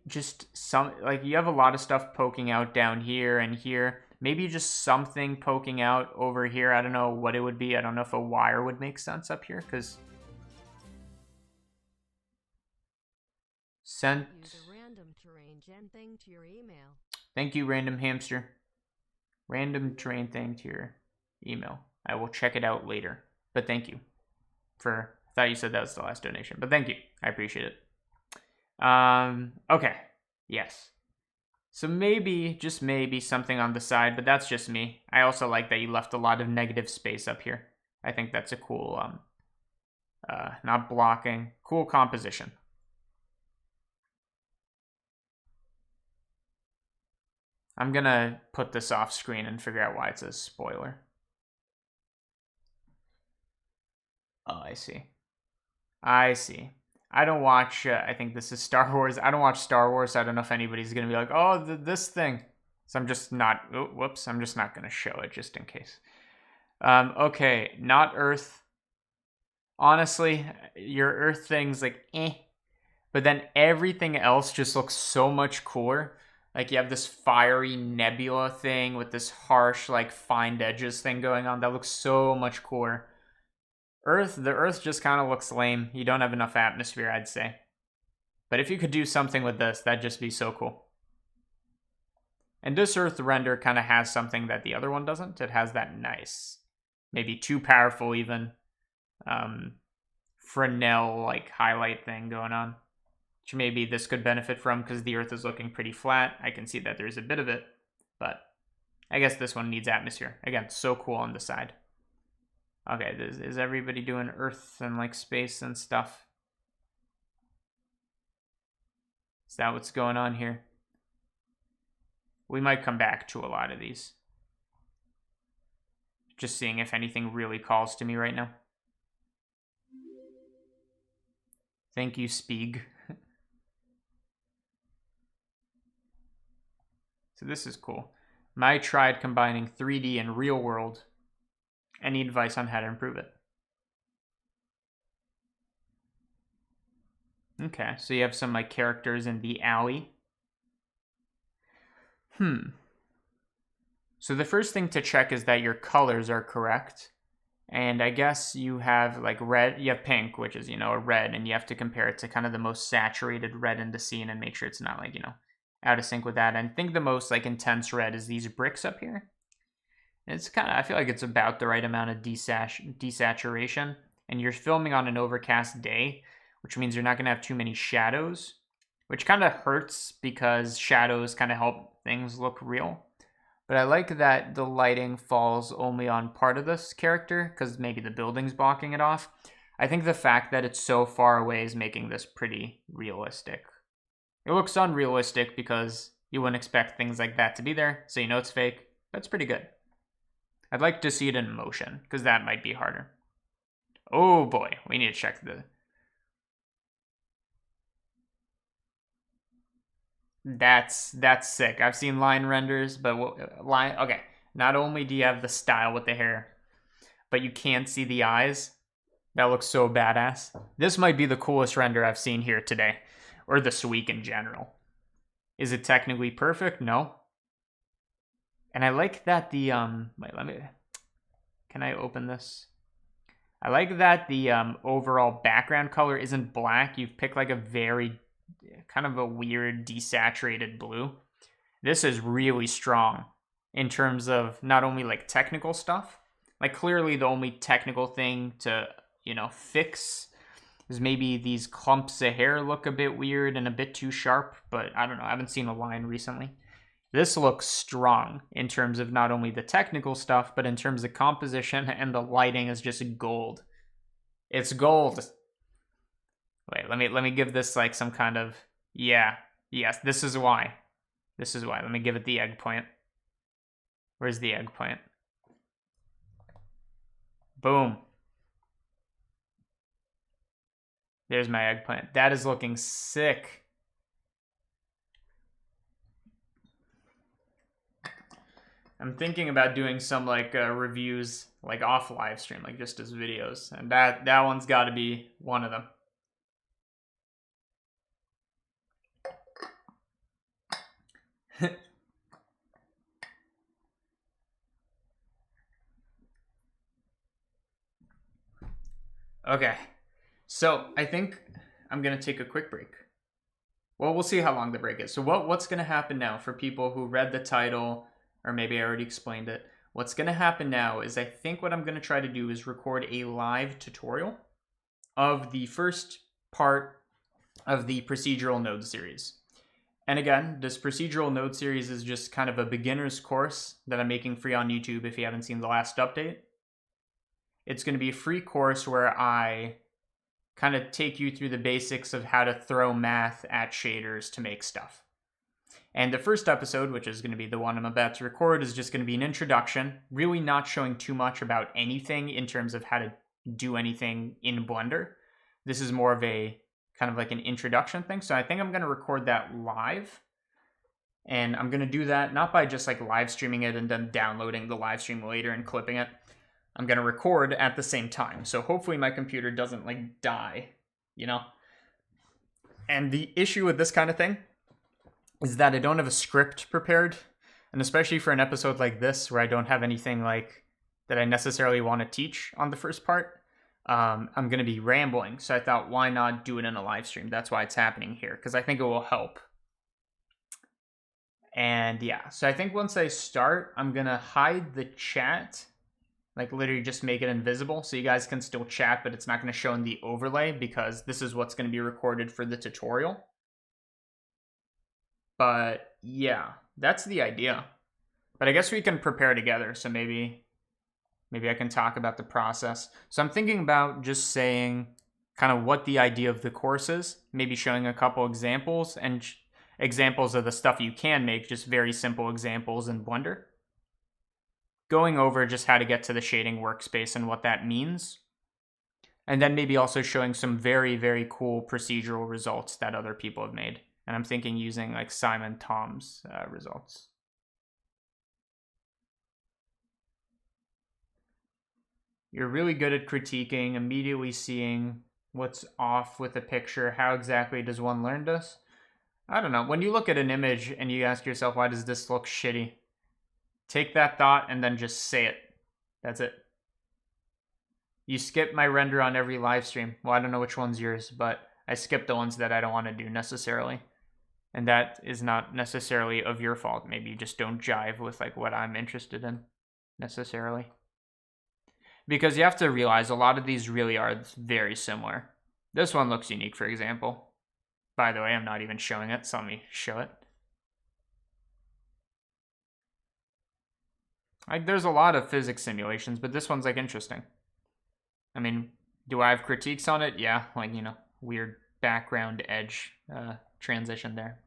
S1: just some, like you have a lot of stuff poking out down here and here. Maybe just something poking out over here. I don't know what it would be. I don't know if a wire would make sense up here because sent.
S2: Random terrain gen thing to your email.
S1: Thank you, random hamster. Random terrain thing to your email. I will check it out later. But thank you for. I thought you said that was the last donation, but thank you. I appreciate it. Okay. Yes. So maybe, just maybe, something on the side, but that's just me. I also like that you left a lot of negative space up here. I think that's a cool, not blocking, cool composition. I'm gonna put this off screen and figure out why it says spoiler. Oh, I see. I don't watch, I think this is Star Wars. I don't watch Star Wars, so I don't know if anybody's going to be like, oh, this thing. So I'm just not, whoops, I'm just not going to show it just in case. Okay, not Earth. honestly, your Earth thing's like, eh. But then everything else just looks so much cooler. Like you have this fiery nebula thing with this harsh, like fined edges thing going on. That looks so much cooler. The Earth just kind of looks lame. You don't have enough atmosphere, I'd say. But if you could do something with this, that'd just be so cool. And this Earth render kind of has something that the other one doesn't. It has that nice, maybe too powerful even, Fresnel like highlight thing going on, which maybe this could benefit from because the Earth is looking pretty flat. I can see that there's a bit of it, but I guess this one needs atmosphere. Again, so cool on the side. Okay, is everybody doing Earth and like space and stuff? Is that what's going on here? We might come back to a lot of these. Just seeing if anything really calls to me right now. Thank you, Spieg. So this is cool. I tried combining 3D and real world. Any advice on how to improve it? Okay, so you have some like characters in the alley. So the first thing to check is that your colors are correct. And I guess you have like red, you have pink, which is, a red, and you have to compare it to kind of the most saturated red in the scene and make sure it's not like, out of sync with that. And I think the most like intense red is these bricks up here. It's kind of, I feel like it's about the right amount of desaturation. And you're filming on an overcast day, which means you're not going to have too many shadows, which kind of hurts because shadows kind of help things look real. But I like that the lighting falls only on part of this character because maybe the building's blocking it off. I think the fact that it's so far away is making this pretty realistic. It looks unrealistic because you wouldn't expect things like that to be there, so you know it's fake. That's pretty good. I'd like to see it in motion because that might be harder. Oh boy, we need to check the... That's sick. I've seen line renders, but okay. Not only do you have the style with the hair, but you can't see the eyes. That looks so badass. This might be the coolest render I've seen here today, or this week in general. Is it technically perfect? No. And I like that the wait, can I open this? I like that the overall background color isn't black. You've picked like a very kind of a weird desaturated blue. This is really strong in terms of not only like technical stuff, like clearly the only technical thing to, fix is maybe these clumps of hair look a bit weird and a bit too sharp, but I don't know. I haven't seen a line recently. This looks strong in terms of not only the technical stuff, but in terms of composition, and the lighting is just gold. It's gold. Wait, let me give this like some kind of... Yes, this is why. Let me give it the eggplant. Where's the eggplant? Boom. There's my eggplant. That is looking sick. I'm thinking about doing some like reviews like off live stream, like just as videos, and that one's got to be one of them. Okay, so I think I'm gonna take a quick break. Well, we'll see how long the break is. So what's gonna happen now for people who read the title, or maybe I already explained it? What's gonna happen now is I think what I'm gonna try to do is record a live tutorial of the first part of the procedural node series. And again, this procedural node series is just kind of a beginner's course that I'm making free on YouTube if you haven't seen the last update. It's going to be a free course where I kind of take you through the basics of how to throw math at shaders to make stuff. And the first episode, which is going to be the one I'm about to record, is just going to be an introduction, really not showing too much about anything in terms of how to do anything in Blender. This is more of a kind of like an introduction thing. So I think I'm going to record that live. And I'm going to do that not by just like live streaming it and then downloading the live stream later and clipping it.
S3: I'm going to record at the same time. So hopefully my computer doesn't like die, you know? And the issue with this kind of thing is that I don't have a script prepared. And especially for an episode like this where I don't have anything like that I necessarily want to teach on the first part, I'm going to be rambling. So I thought, why not do it in a live stream? That's why it's happening here, because I think it will help. And yeah, so I think once I start, I'm going to hide the chat. Like literally just make it invisible so you guys can still chat, but it's not going to show in the overlay because this is what's going to be recorded for the tutorial. But yeah, that's the idea. But I guess we can prepare together. So maybe I can talk about the process. So I'm thinking about just saying kind of what the idea of the course is, maybe showing a couple examples and examples of the stuff you can make, just very simple examples in Blender. Going over just how to get to the shading workspace and what that means. And then maybe also showing some very, very cool procedural results that other people have made. And I'm thinking using like Simon Tom's results. You're really good at critiquing, immediately seeing what's off with a picture. How exactly does one learn this? I don't know. When you look at an image and you ask yourself, why does this look shitty? Take that thought and then just say it. That's it. You skip my render on every live stream. Well, I don't know which one's yours, but I skip the ones that I don't want to do necessarily. And that is not necessarily of your fault. Maybe you just don't jive with like what I'm interested in necessarily. Because you have to realize a lot of these really are very similar. This one looks unique, for example. By the way, I'm not even showing it, so let me show it. Like, there's a lot of physics simulations, but this one's like interesting. I mean, do I have critiques on it? Yeah, like, you know, weird background edge transition there.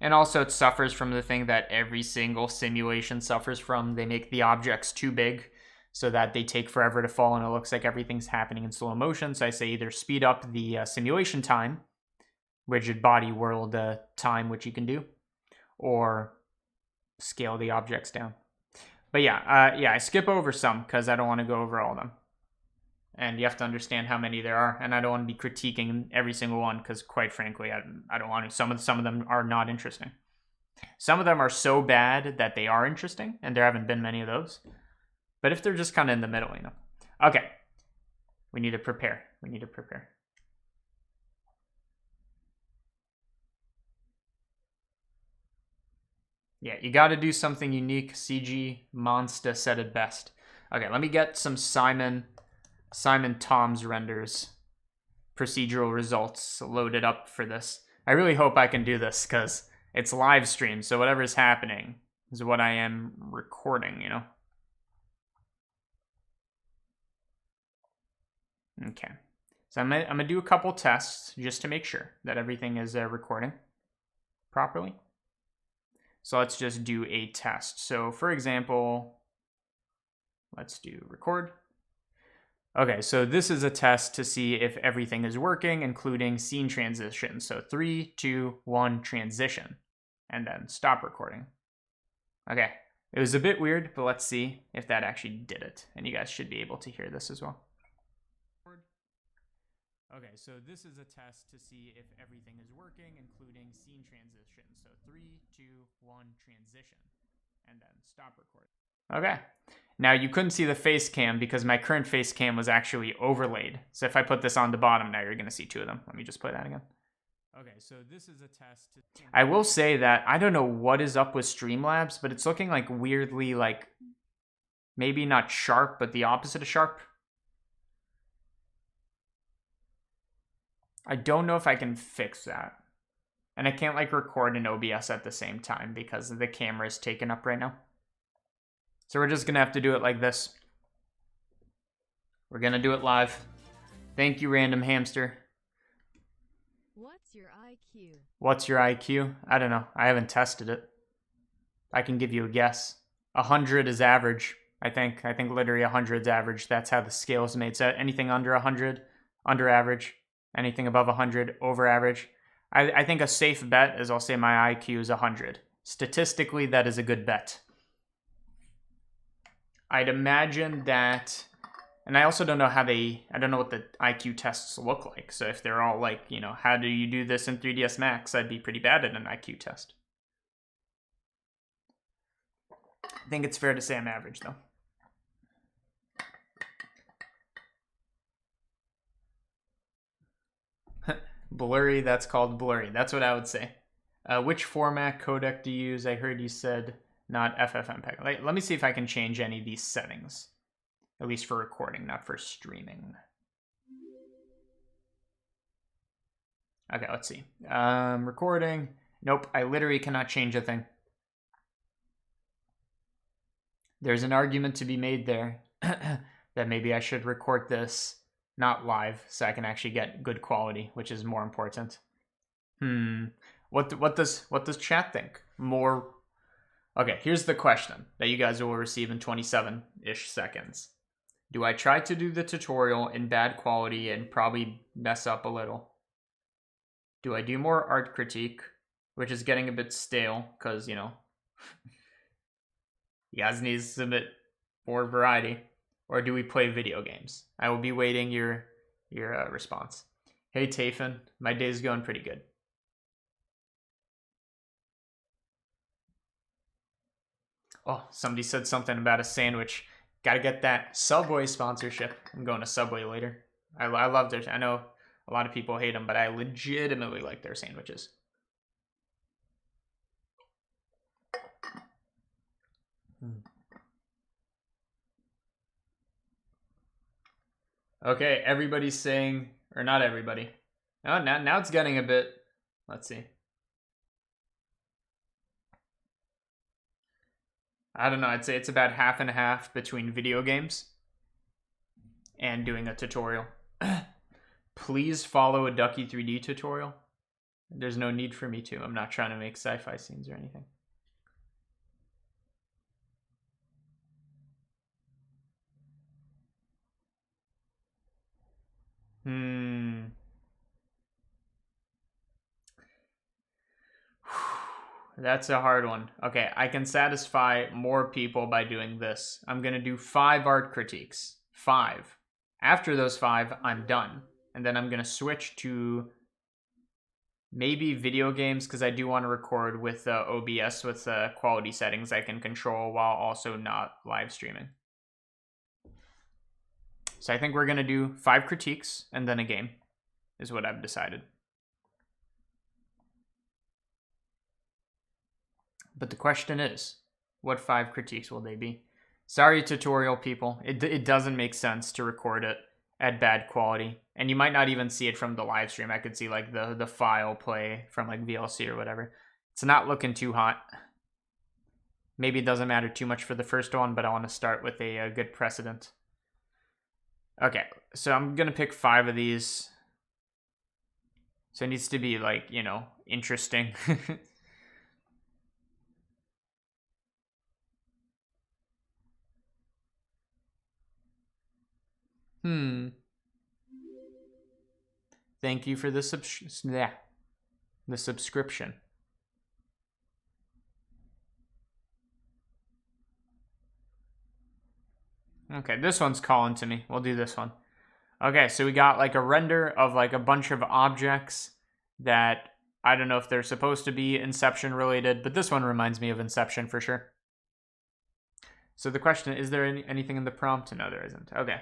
S3: And also it suffers from the thing that every single simulation suffers from. They make the objects too big so that they take forever to fall and it looks like everything's happening in slow motion. So I say either speed up the simulation time, rigid body world time, which you can do, or scale the objects down. But yeah, I skip over some because I don't want to go over all of them. And you have to understand how many there are. And I don't want to be critiquing every single one because, quite frankly, I don't want to. Some of them are not interesting. Some of them are so bad that they are interesting, and there haven't been many of those. But if they're just kind of in the middle, you know. Okay. We need to prepare. Yeah, you got to do something unique. CG Monster said it best. Okay, let me get some Simon Tom's renders procedural results loaded up for this. I really hope I can do this because it's live stream, so whatever's happening is what I am recording, you know? Okay. So I'm gonna do a couple tests just to make sure that everything is recording properly. So let's just do a test. So for example, let's do record. Okay, so this is a test to see if everything is working, including scene transition. So 3, 2, 1, transition, and then stop recording. Okay, it was a bit weird, but let's see if that actually did it. And you guys should be able to hear this as well. Okay, so this is a test to see if everything is working, including scene transition. So 3, 2, 1, transition, and then stop recording. Okay. Now you couldn't see the face cam because my current face cam was actually overlaid. So if I put this on the bottom, now you're going to see two of them. Let me just play that again. Okay, so this is a test. I will say that I don't know what is up with Streamlabs, but it's looking like weirdly like maybe not sharp, but the opposite of sharp. I don't know if I can fix that. And I can't like record in OBS at the same time because the camera is taken up right now. So we're just going to have to do it like this. We're going to do it live. Thank you, Random Hamster.
S2: What's your IQ?
S3: What's your IQ? I don't know. I haven't tested it. I can give you a guess. 100 is average, I think. I think literally 100 is average. That's how the scale is made. So anything under 100, under average. Anything above 100, over average. I think a safe bet is I'll say my IQ is 100. Statistically, that is a good bet. I'd imagine that, and I also don't know I don't know what the IQ tests look like. So if they're all like, how do you do this in 3ds Max, I'd be pretty bad at an IQ test. I think it's fair to say I'm average, though. Blurry, that's called blurry. That's what I would say. Which format codec do you use? I heard you said not FFmpeg. Let me see if I can change any of these settings. At least for recording, not for streaming. Okay, let's see. Recording. Nope, I literally cannot change a thing. There's an argument to be made there that maybe I should record this not live so I can actually get good quality, which is more important. What does chat think? More. Okay, here's the question that you guys will receive in 27-ish seconds. Do I try to do the tutorial in bad quality and probably mess up a little? Do I do more art critique, which is getting a bit stale because, you guys need to submit more variety? Or do we play video games? I will be waiting your response. Hey, Tafin, my day's going pretty good. Oh, somebody said something about a sandwich. Gotta get that Subway sponsorship. I'm going to Subway later. I love their. I know a lot of people hate them, but I legitimately like their sandwiches. Okay, everybody's saying, or not everybody. Oh, now it's getting a bit. Let's see. I don't know. I'd say it's about half and half between video games and doing a tutorial. Please follow a Ducky 3D tutorial. There's no need for me to. I'm not trying to make sci-fi scenes or anything. That's a hard one. Okay, I can satisfy more people by doing this. I'm going to do 5 art critiques. 5. After those 5, I'm done. And then I'm going to switch to maybe video games because I do want to record with OBS with quality settings I can control while also not live streaming. So I think we're going to do 5 critiques and then a game is what I've decided. But the question is, what 5 critiques will they be? Sorry, tutorial people. It doesn't make sense to record it at bad quality. And you might not even see it from the live stream. I could see like the file play from like VLC or whatever. It's not looking too hot. Maybe it doesn't matter too much for the first one, but I want to start with a good precedent. Okay, so I'm going to pick 5 of these. So it needs to be like, interesting. Thank you for the subscription. Okay, this one's calling to me. We'll do this one. Okay, so we got like a render of like a bunch of objects that I don't know if they're supposed to be Inception related, but this one reminds me of Inception for sure. So the question, is there anything in the prompt? No, there isn't. Okay.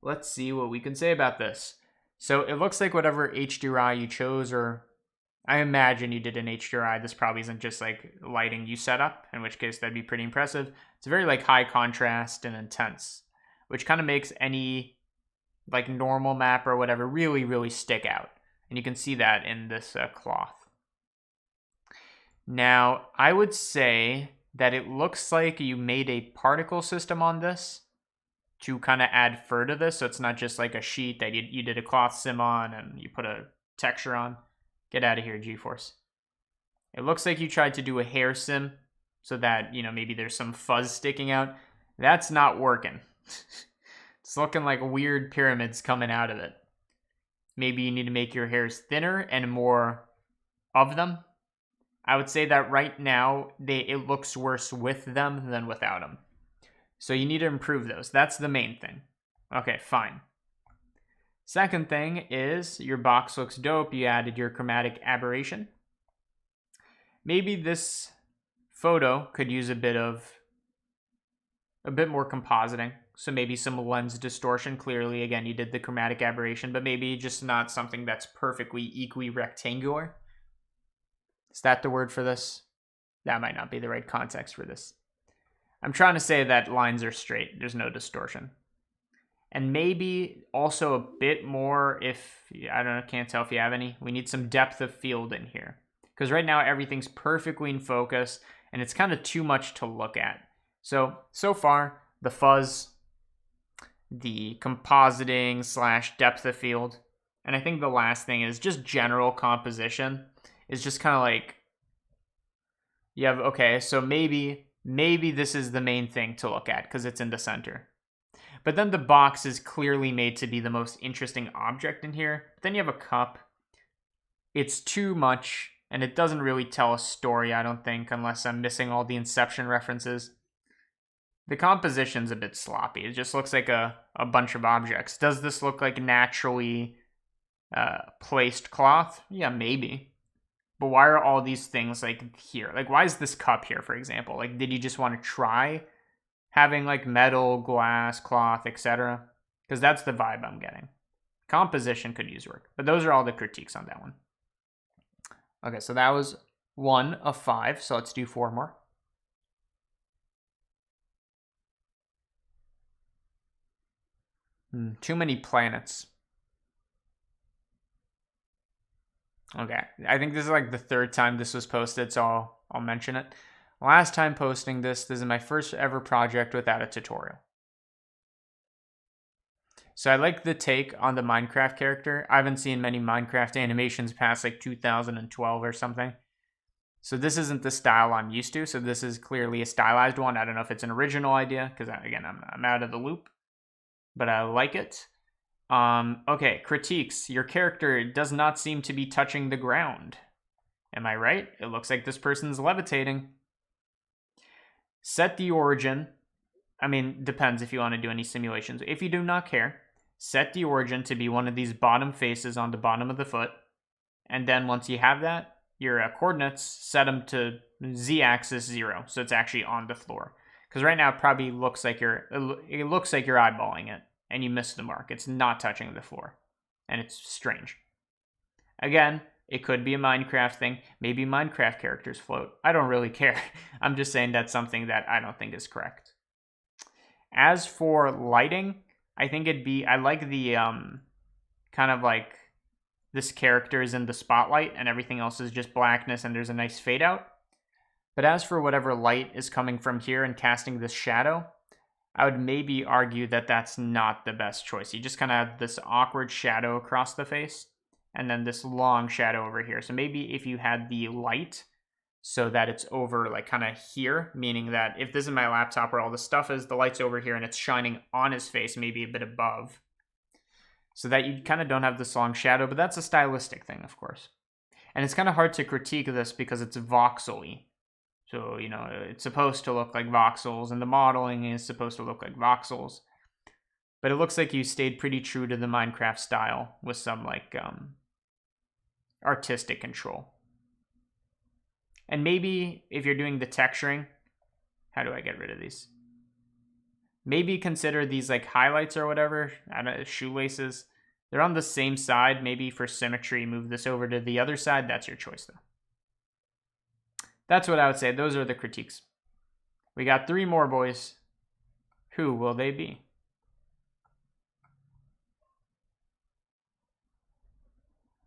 S3: Let's see what we can say about this. So it looks like whatever HDRI you chose, or I imagine you did an HDRI. This probably isn't just like lighting you set up, in which case that'd be pretty impressive. It's very like high contrast and intense, which kind of makes any like normal map or whatever really, really stick out. And you can see that in this cloth. Now, I would say that it looks like you made a particle system on this to kind of add fur to this, so it's not just like a sheet that you did a cloth sim on and you put a texture on. Get out of here, GeForce. It looks like you tried to do a hair sim so that, maybe there's some fuzz sticking out. That's not working. It's looking like weird pyramids coming out of it. Maybe you need to make your hairs thinner and more of them. I would say that right now, it looks worse with them than without them.
S1: So you need to improve those. That's the main thing. Okay, fine. Second thing is your box looks dope. You added your chromatic aberration. Maybe this photo could use a bit more compositing. So maybe some lens distortion. Clearly, again, you did the chromatic aberration, but maybe just not something that's perfectly equi-rectangular. Is that the word for this? That might not be the right context for this. I'm trying to say that lines are straight. There's no distortion. And maybe also a bit more if, I don't know, can't tell if you have any. We need some depth of field in here. Because right now everything's perfectly in focus and it's kind of too much to look at. So far, the fuzz, the compositing / depth of field, and I think the last thing is just general composition is just kind of like, you have, okay, so maybe this is the main thing to look at because it's in the center. But then the box is clearly made to be the most interesting object in here. Then you have a cup. It's too much, and it doesn't really tell a story, I don't think, unless I'm missing all the Inception references. The composition's a bit sloppy. It just looks like a bunch of objects. Does this look like naturally placed cloth? Yeah, maybe. But why are all these things like here? Like, why is this cup here, for example? Like, did you just want to try having like metal, glass, cloth, etc.? Because that's the vibe I'm getting. Composition could use work. But those are all the critiques on that one. Okay, so that was 1 of 5. So let's do 4 more. Too many planets. Okay, I think this is like the 3rd time this was posted, so I'll mention it. Last time posting this is my first ever project without a tutorial. So I like the take on the Minecraft character. I haven't seen many Minecraft animations past like 2012 or something. So this isn't the style I'm used to. So this is clearly a stylized one. I don't know if it's an original idea because, again, I'm out of the loop. But I like it. Okay, critiques. Your character does not seem to be touching the ground. Am I right? It looks like this person's levitating. Set the origin. I mean, depends if you want to do any simulations. If you do not care, set the origin to be one of these bottom faces on the bottom of the foot. And then once you have that, your coordinates, set them to z-axis 0. So it's actually on the floor. Because right now it probably looks like you're eyeballing it. And you missed the mark. It's not touching the floor. And it's strange. Again, it could be a Minecraft thing. Maybe Minecraft characters float. I don't really care. I'm just saying that's something that I don't think is correct. As for lighting, I think I like the kind of like this character is in the spotlight and everything else is just blackness and there's a nice fade out. But as for whatever light is coming from here and casting this shadow, I would maybe argue that that's not the best choice. You just kind of have this awkward shadow across the face and then this long shadow over here. So maybe if you had the light so that it's over like kind of here, meaning that if this is my laptop where all the stuff is, the light's over here and it's shining on his face, maybe a bit above. So that you kind of don't have this long shadow, but that's a stylistic thing, of course. And it's kind of hard to critique this because it's voxel-y. So, you know, it's supposed to look like voxels, and the modeling is supposed to look like voxels. But it looks like you stayed pretty true to the Minecraft style with some, like, artistic control. And maybe if you're doing the texturing, how do I get rid of these? Maybe consider these, like, highlights or whatever, I don't know, shoelaces. They're on the same side. Maybe for symmetry, move this over to the other side. That's your choice, though. That's what I would say. Those are the critiques. We got 3 more, boys. Who will they be?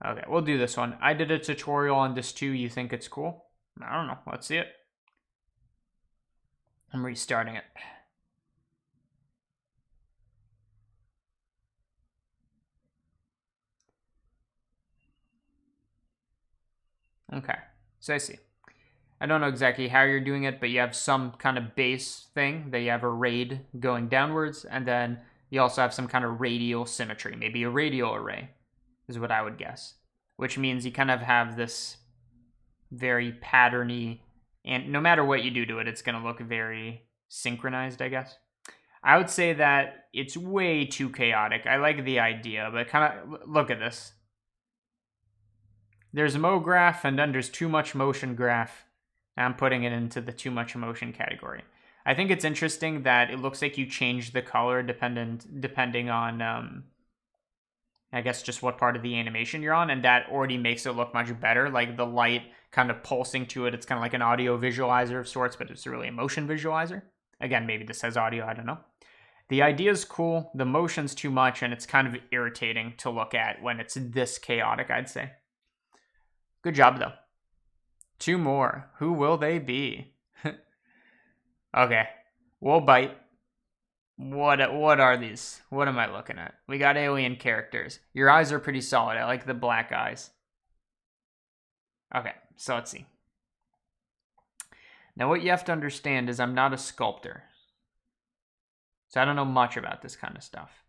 S1: Okay, we'll do this one. I did a tutorial on this too. You think it's cool? I don't know. Let's see it. I'm restarting it. Okay, so I see. I don't know exactly how you're doing it, but you have some kind of base thing that you have a raid going downwards, and then you also have some kind of radial symmetry, maybe a radial array is what I would guess, which means you kind of have this very patterny, and no matter what you do to it, it's going to look very synchronized, I guess. I would say that it's way too chaotic. I like the idea, but kind of look at this. There's mo graph, and then there's too much motion graph. I'm putting it into the too much motion category. I think it's interesting that it looks like you change the color depending on I guess just what part of the animation you're on, and that already makes it look much better. Like the light kind of pulsing to it. It's kind of like an audio visualizer of sorts, but it's really a motion visualizer. Again, maybe this has audio, I don't know. The idea is cool. The motion's too much, and it's kind of irritating to look at when it's this chaotic, I'd say. Good job, though. 2 more. Who will they be? Okay. We'll bite. What are these? What am I looking at? We got alien characters. Your eyes are pretty solid. I like the black eyes. Okay, so let's see. Now what you have to understand is I'm not a sculptor. So I don't know much about this kind of stuff.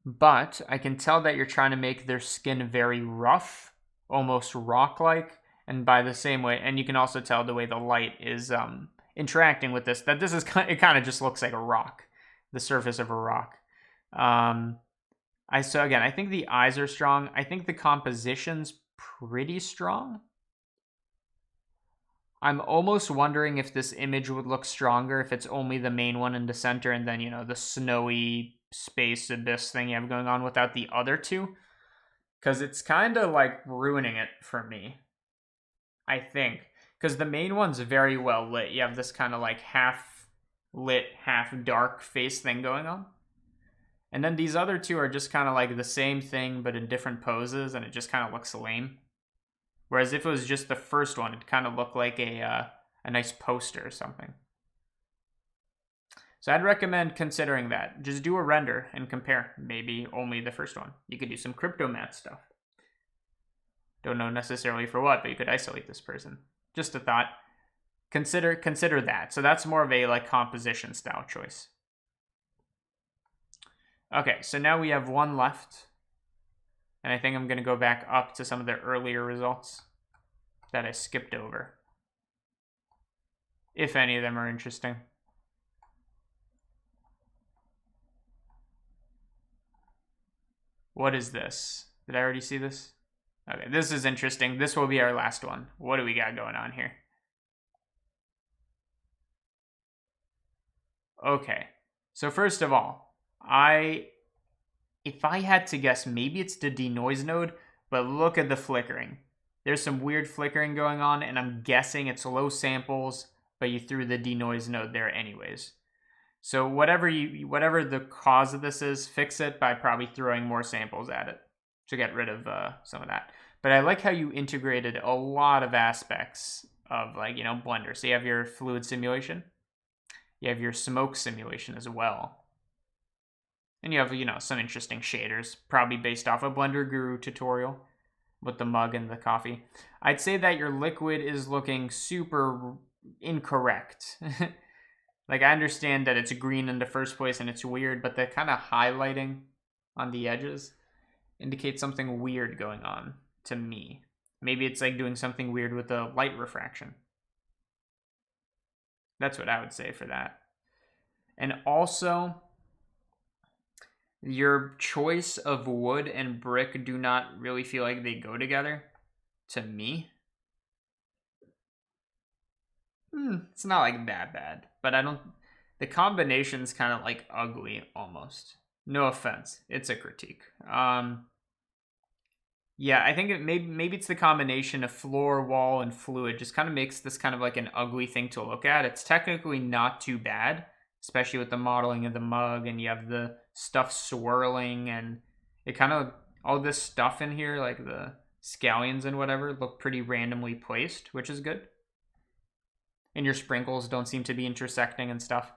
S1: But I can tell that you're trying to make their skin very rough, almost rock-like, and by the same way, and you can also tell the way the light is interacting with this, that this is it kind of just looks like a rock, the surface of a rock. I think the eyes are strong. I think the composition's pretty strong. I'm almost wondering if this image would look stronger if it's only the main one in the center and then, you know, the snowy space abyss thing you have going on without the other two. Because it's kind of like ruining it for me, I think. Because the main one's very well lit. You have this kind of like half lit, half dark face thing going on. And then these other two are just kind of like the same thing, but in different poses, and it just kind of looks lame. Whereas if it was just the first one, it kind of looked like a nice poster or something. So I'd recommend considering that. Just do a render and compare. Maybe only the first one. You could do some cryptomat stuff. Don't know necessarily for what, but you could isolate this person. Just a thought. Consider that. So that's more of a like composition style choice. Okay, so now we have one left. And I think I'm going to go back up to some of the earlier results that I skipped over. If any of them are interesting. What is this? Did I already see this? Okay, this is interesting. This will be our last one. What do we got going on here? Okay, so first of all, if I had to guess, maybe it's the denoise node, but look at the flickering. There's some weird flickering going on, and I'm guessing it's low samples, but you threw the denoise node there anyways. So whatever the cause of this is, fix it by probably throwing more samples at it to get rid of some of that. But I like how you integrated a lot of aspects of, like, you know, Blender. So you have your fluid simulation, you have your smoke simulation as well. And you have, you know, some interesting shaders, probably based off a Blender Guru tutorial with the mug and the coffee. I'd say that your liquid is looking super incorrect. Like, I understand that it's green in the first place and it's weird, but the kind of highlighting on the edges indicates something weird going on to me. Maybe it's like doing something weird with the light refraction. That's what I would say for that. And also, your choice of wood and brick do not really feel like they go together to me. It's not like that bad, but the combination's kind of like ugly almost. No offense, it's a critique. Yeah, I think maybe it's the combination of floor, wall, and fluid just kind of makes this kind of like an ugly thing to look at. It's technically not too bad, especially with the modeling of the mug, and you have the stuff swirling, and it kind of, all this stuff in here, like the scallions and whatever, look pretty randomly placed, which is good. And your sprinkles don't seem to be intersecting and stuff.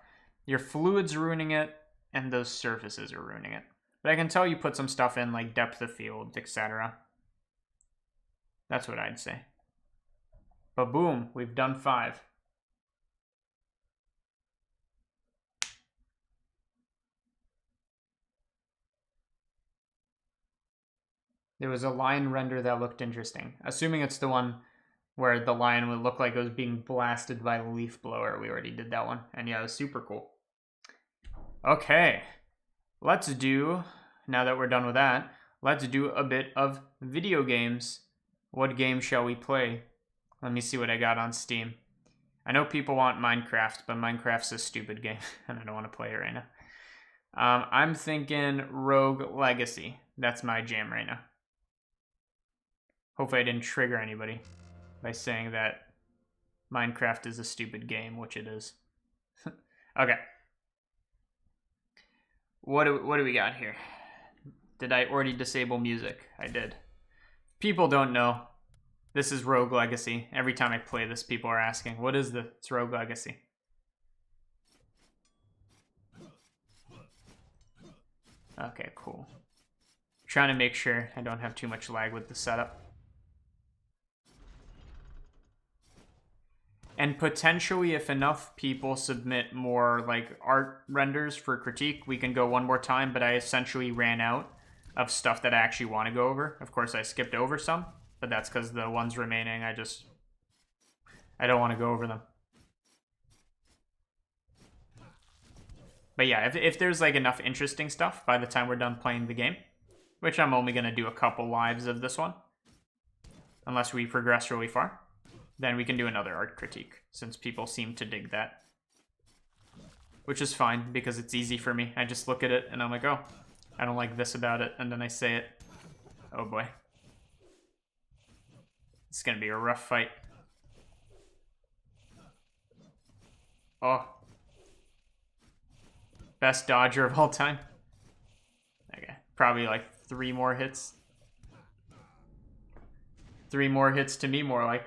S1: Your fluid's ruining it, and those surfaces are ruining it. But I can tell you put some stuff in, like depth of field, etc. That's what I'd say. But boom, we've done 5. There was a lion render that looked interesting. Assuming it's the one where the lion would look like it was being blasted by a leaf blower. We already did that one. And yeah, it was super cool. Okay. Let's do, now that we're done with that, let's do a bit of video games. What game shall we play? Let me see what I got on Steam. I know people want Minecraft, but Minecraft's a stupid game, and I don't want to play it right now. I'm thinking Rogue Legacy. That's my jam right now. Hopefully I didn't trigger anybody by saying that Minecraft is a stupid game, which it is. Okay. What do we got here? Did I already disable music? I did. People don't know. This is Rogue Legacy. Every time I play this, people are asking, what is this? It's Rogue Legacy. Okay, cool. Trying to make sure I don't have too much lag with the setup. And potentially, if enough people submit more like art renders for critique, we can go one more time, but I essentially ran out of stuff that I actually want to go over. Of course, I skipped over some, but that's because the ones remaining, I don't want to go over them. But yeah, if there's like enough interesting stuff by the time we're done playing the game, which I'm only going to do a couple lives of this one, unless we progress really far, then we can do another art critique, since people seem to dig that. Which is fine, because it's easy for me. I just look at it, and I'm like, oh, I don't like this about it, and then I say it. Oh boy. It's gonna be a rough fight. Oh. Best dodger of all time. Okay, probably like 3 more hits. 3 more hits to me, more like.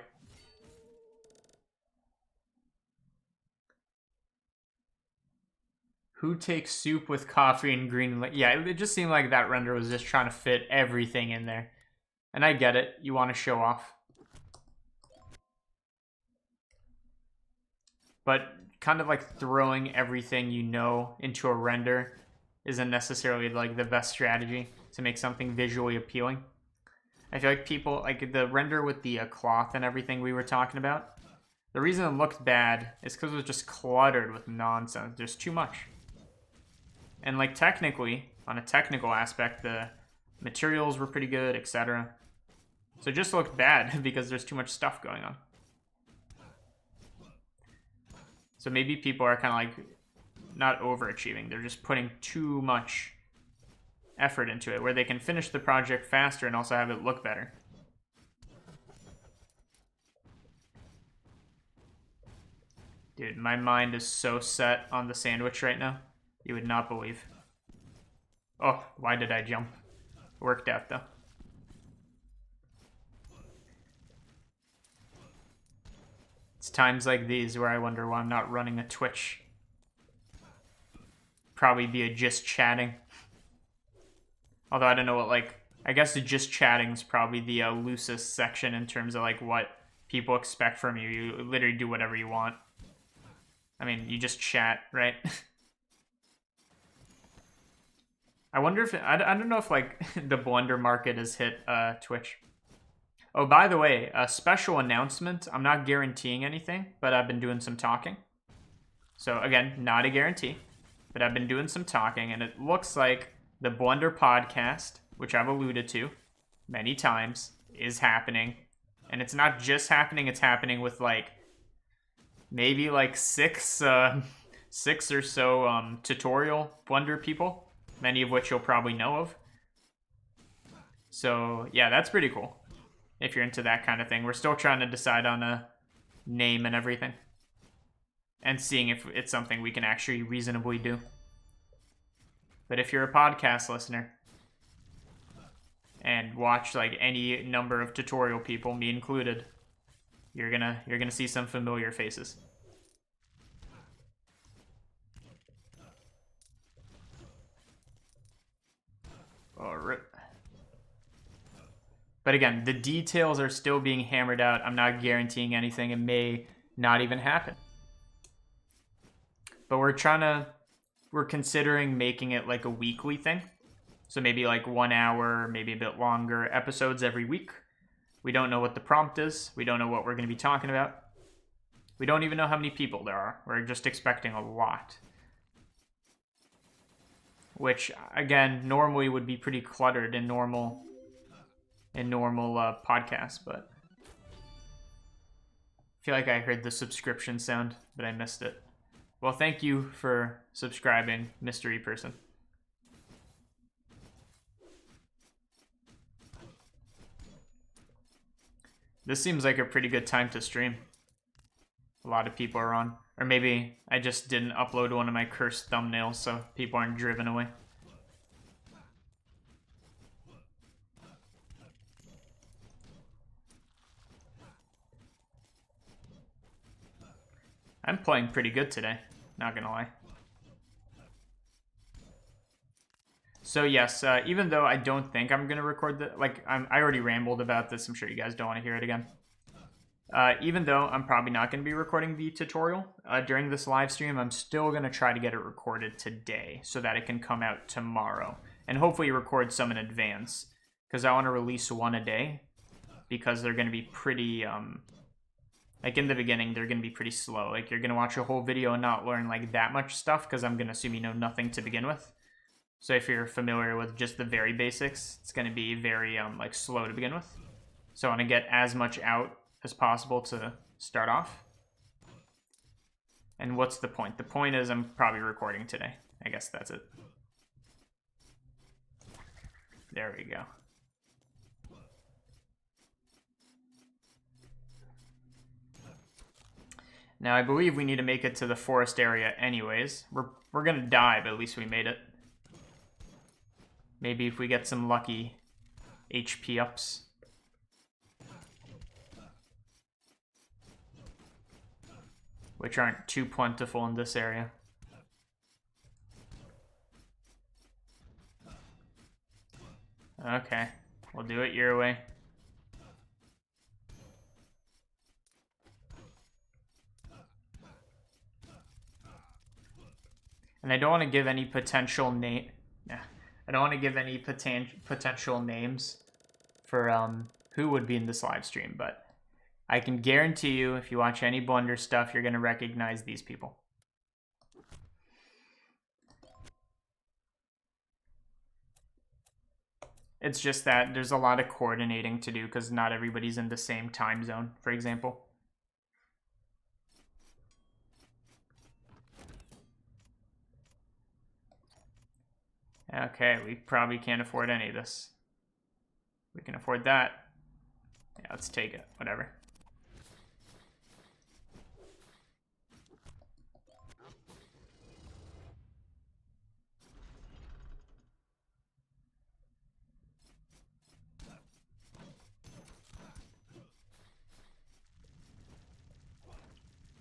S1: Who takes soup with coffee and green? Yeah, it just seemed like that render was just trying to fit everything in there. And I get it. You want to show off. But kind of like throwing everything you know into a render isn't necessarily like the best strategy to make something visually appealing. I feel like people, like the render with the cloth and everything we were talking about, the reason it looked bad is because it was just cluttered with nonsense. There's too much. And like technically, on a technical aspect, the materials were pretty good, etc. So it just looked bad because there's too much stuff going on. So maybe people are kind of like not overachieving. They're just putting too much effort into it, where they can finish the project faster and also have it look better. Dude, my mind is so set on the sandwich right now. You would not believe. Oh, why did I jump? Worked out though. It's times like these where I wonder why I'm not running a Twitch. Probably be a just chatting. Although I don't know what, like, I guess the just chatting is probably the loosest section in terms of like what people expect from you. You literally do whatever you want. I mean, you just chat, right? I wonder if, I don't know if like the Blender market has hit Twitch. Oh, by the way, a special announcement. I'm not guaranteeing anything, but I've been doing some talking. So again, not a guarantee, but I've been doing some talking, and it looks like the Blender podcast, which I've alluded to many times, is happening. And it's not just happening, it's happening with like maybe like six or so tutorial Blender people, many of which you'll probably know of. So yeah, that's pretty cool. If you're into that kind of thing. We're still trying to decide on a name and everything. And seeing if it's something we can actually reasonably do. But if you're a podcast listener and watch like any number of tutorial people, me included, you're gonna see some familiar faces. Oh, rip. But again, the details are still being hammered out. I'm not guaranteeing anything. It may not even happen. But we're considering making it like a weekly thing. So maybe like 1 hour, maybe a bit longer episodes every week. We don't know what the prompt is. We don't know what we're going to be talking about. We don't even know how many people there are. We're just expecting a lot.
S3: which again normally would be pretty cluttered in normal podcasts, but I feel like I heard the subscription sound, but I missed it. Well, thank you for subscribing, mystery person. This seems like a pretty good time to stream. A lot of people are on. Or maybe I just didn't upload one of my cursed thumbnails so people aren't driven away. I'm playing pretty good today, not gonna lie. So yes, even though I don't think I'm gonna record the I already rambled about this. I'm sure you guys don't want to hear it again. Even though I'm probably not going to be recording the tutorial during this live stream, I'm still going to try to get it recorded today so that it can come out tomorrow. And hopefully record some in advance, because I want to release one a day, because they're going to be pretty, like in the beginning, they're going to be pretty slow. Like you're going to watch a whole video and not learn like that much stuff, because I'm going to assume you know nothing to begin with. So if you're familiar with just the very basics, it's going to be very like slow to begin with. So I want to get as much out as possible to start off. And what's the point? The point is I'm probably recording today. I guess that's it. There we go. Now I believe we need to make it to the forest area anyways. We're gonna die, but at least we made it. Maybe if we get some lucky HP ups. Which aren't too plentiful in this area. Okay, we'll do it your way. And I don't want to give any potential name. I don't want to give any potential names for who would be in this live stream, but I can guarantee you, if you watch any Blender stuff, you're going to recognize these people. It's just that there's a lot of coordinating to do because not everybody's in the same time zone, for example. Okay, we probably can't afford any of this. We can afford that. Yeah, let's take it. Whatever.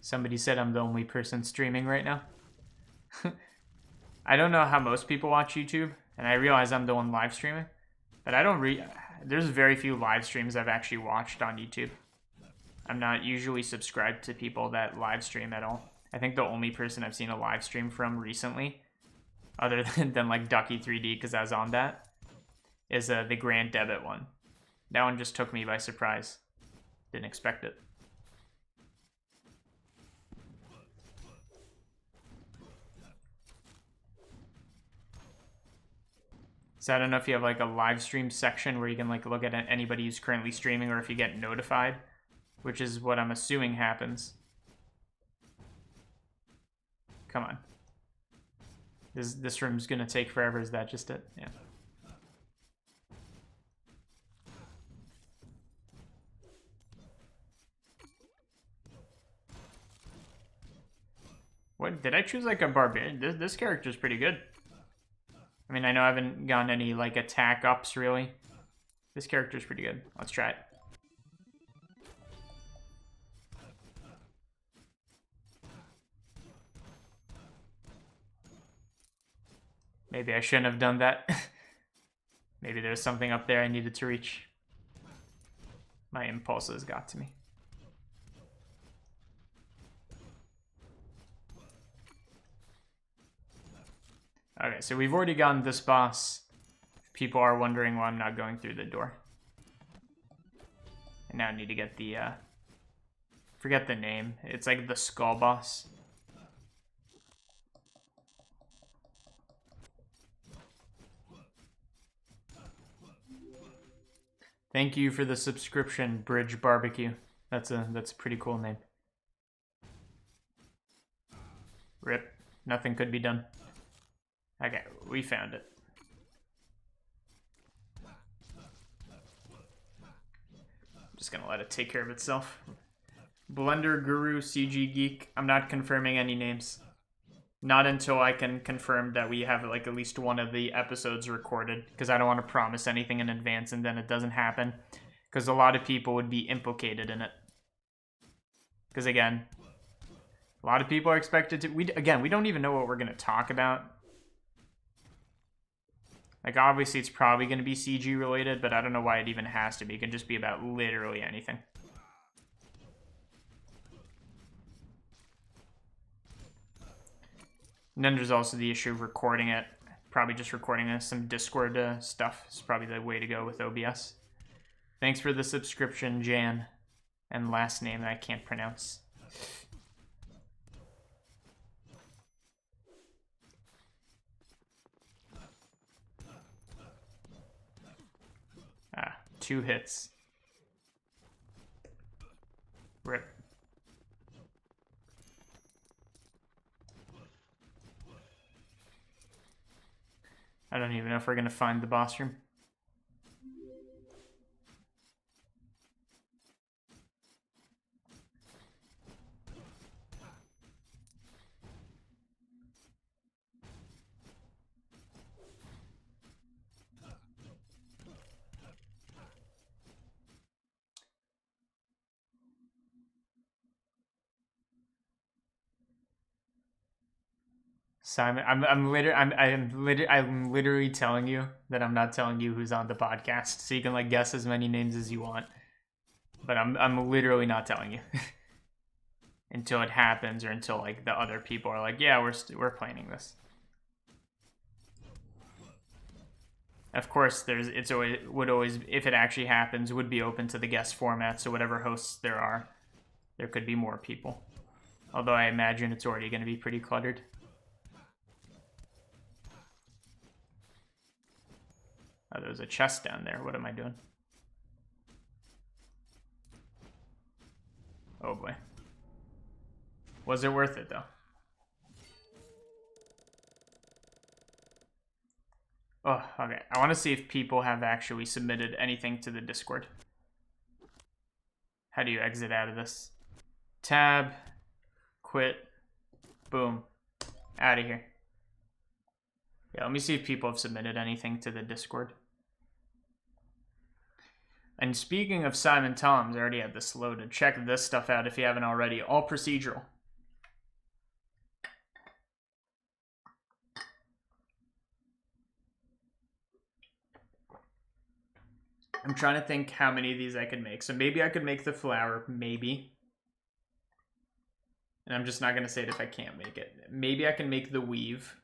S3: Somebody said I'm the only person streaming right now. I don't know how most people watch YouTube, and I realize I'm the one live streaming, but I don't there's very few live streams I've actually watched on YouTube. I'm not usually subscribed to people that live stream at all. I think the only person I've seen a live stream from recently, other than like Ducky3D, because I was on that, is the Grand Debit one. That one just took me by surprise. Didn't expect it. So I don't know if you have like a live stream section where you can like look at anybody who's currently streaming, or if you get notified, which is what I'm assuming happens. Come on. This room's gonna take forever. Is that just it? Yeah. What did I choose? Like a barbarian? This character's pretty good. I mean, I know I haven't gotten any like attack ups really. This character's pretty good. Let's try it. Maybe I shouldn't have done that. Maybe there's something up there I needed to reach. My impulses got to me. Okay, so we've already gotten this boss. People are wondering why I'm not going through the door. And now I need to get the, forget the name. It's like the skull boss.
S1: Thank you for the subscription, Bridge Barbecue. That's a pretty cool name. Rip. Nothing could be done. Okay, we found it. I'm just gonna let it take care of itself. Blender Guru CG Geek. I'm not confirming any names. Not until I can confirm that we have like at least one of the episodes recorded, because I don't want to promise anything in advance and then it doesn't happen, because a lot of people would be implicated in it. Because again, a lot of people are expected to. We don't even know what we're gonna talk about. Like obviously it's probably gonna be CG related, but I don't know why it even has to be. It can just be about literally anything. And then there's also the issue of recording it. Probably just recording some Discord stuff is probably the way to go with OBS. Thanks for the subscription, Jan. And last name that I can't pronounce. Ah, 2 hits. Rip. I don't even know if we're gonna find the boss room. Simon, I'm literally telling you that I'm not telling you who's on the podcast, so you can like guess as many names as you want. But I'm literally not telling you until it happens, or until like the other people are like, yeah, we're planning this. Of course, would always if it actually happens would be open to the guest format. So whatever hosts there are, there could be more people. Although I imagine it's already going to be pretty cluttered. Oh, there's a chest down there. What am I doing? Oh boy. Was it worth it though? Oh, okay. I want to see if people have actually submitted anything to the Discord. How do you exit out of this? Tab. Quit. Boom. Out of here. Yeah, let me see if people have submitted anything to the Discord. And speaking of Simon Toms, I already had this loaded. Check this stuff out if you haven't already. All procedural. I'm trying to think how many of these I could make. So maybe I could make the flower, maybe. And I'm just not going to say it if I can't make it. Maybe I can make the weave.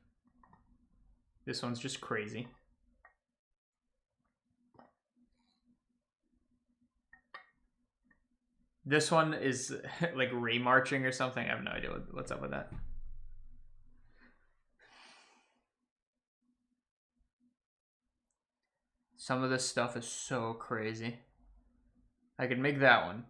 S1: This one's just crazy. This one is like Ray marching or something. I have no idea what's up with that. Some of this stuff is so crazy. I could make that one.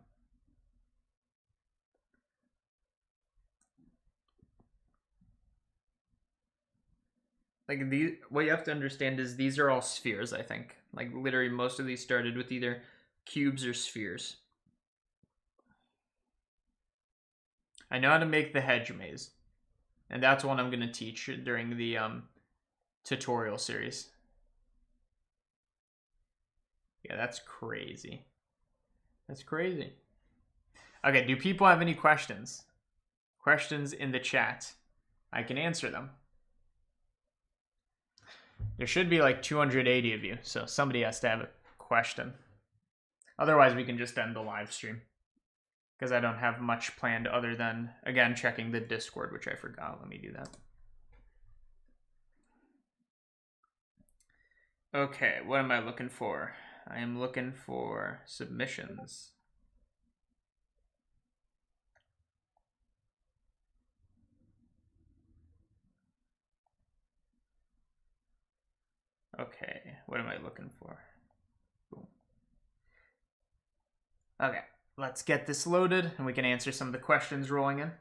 S1: Like these, what you have to understand is these are all spheres, I think. Like literally most of these started with either cubes or spheres. I know how to make the hedge maze. And that's one I'm going to teach during the tutorial series. Yeah, that's crazy. That's crazy. Okay, do people have any questions? Questions in the chat. I can answer them. There should be like 280 of you, so somebody has to have a question. Otherwise, we can just end the live stream. Because I don't have much planned other than, again, checking the Discord, which I forgot. Let me do that. Okay, what am I looking for? I am looking for submissions. Okay, what am I looking for? Boom. Okay, let's get this loaded and we can answer some of the questions rolling in.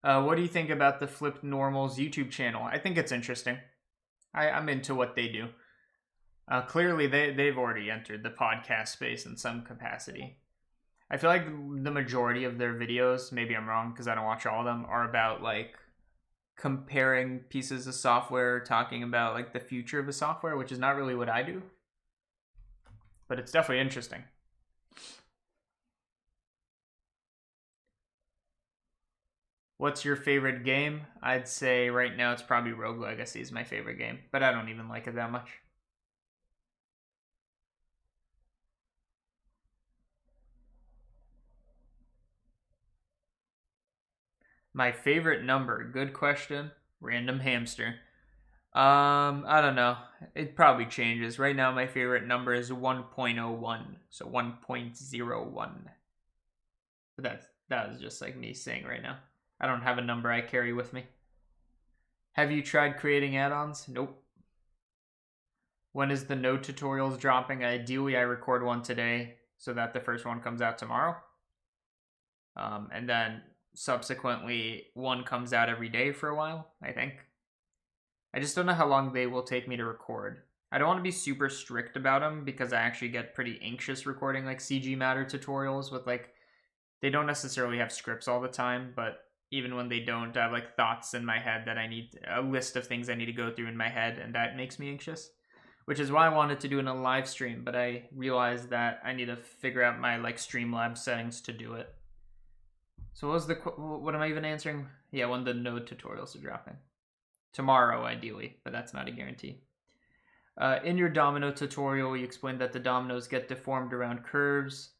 S1: What do you think about the Flipped Normals YouTube channel? I think it's interesting. I'm into what they do. Clearly, they've already entered the podcast space in some capacity. I feel like the majority of their videos, maybe I'm wrong because I don't watch all of them, are about like comparing pieces of software, talking about like the future of the software, which is not really what I do. But it's definitely interesting. What's your favorite game? I'd say right now it's probably Rogue Legacy is my favorite game, but I don't even like it that much. My favorite number, good question. Random hamster. I don't know. It probably changes. Right now my favorite number is 1.01, so 1.01. But that was just like me saying right now. I don't have a number I carry with me. Have you tried creating add-ons? Nope. When is the node tutorials dropping? Ideally, I record one today so that the first one comes out tomorrow. And then subsequently, one comes out every day for a while, I think. I just don't know how long they will take me to record. I don't want to be super strict about them because I actually get pretty anxious recording like CG Matter tutorials with like, they don't necessarily have scripts all the time, but even when they don't, I have like thoughts in my head that I need, a list of things I need to go through in my head, and that makes me anxious. Which is why I wanted to do it in a live stream, but I realized that I need to figure out my like Streamlabs settings to do it. So what am I even answering? Yeah, when the node tutorials are dropping. Tomorrow, ideally, but that's not a guarantee. In your domino tutorial, you explained that the dominoes get deformed around curves.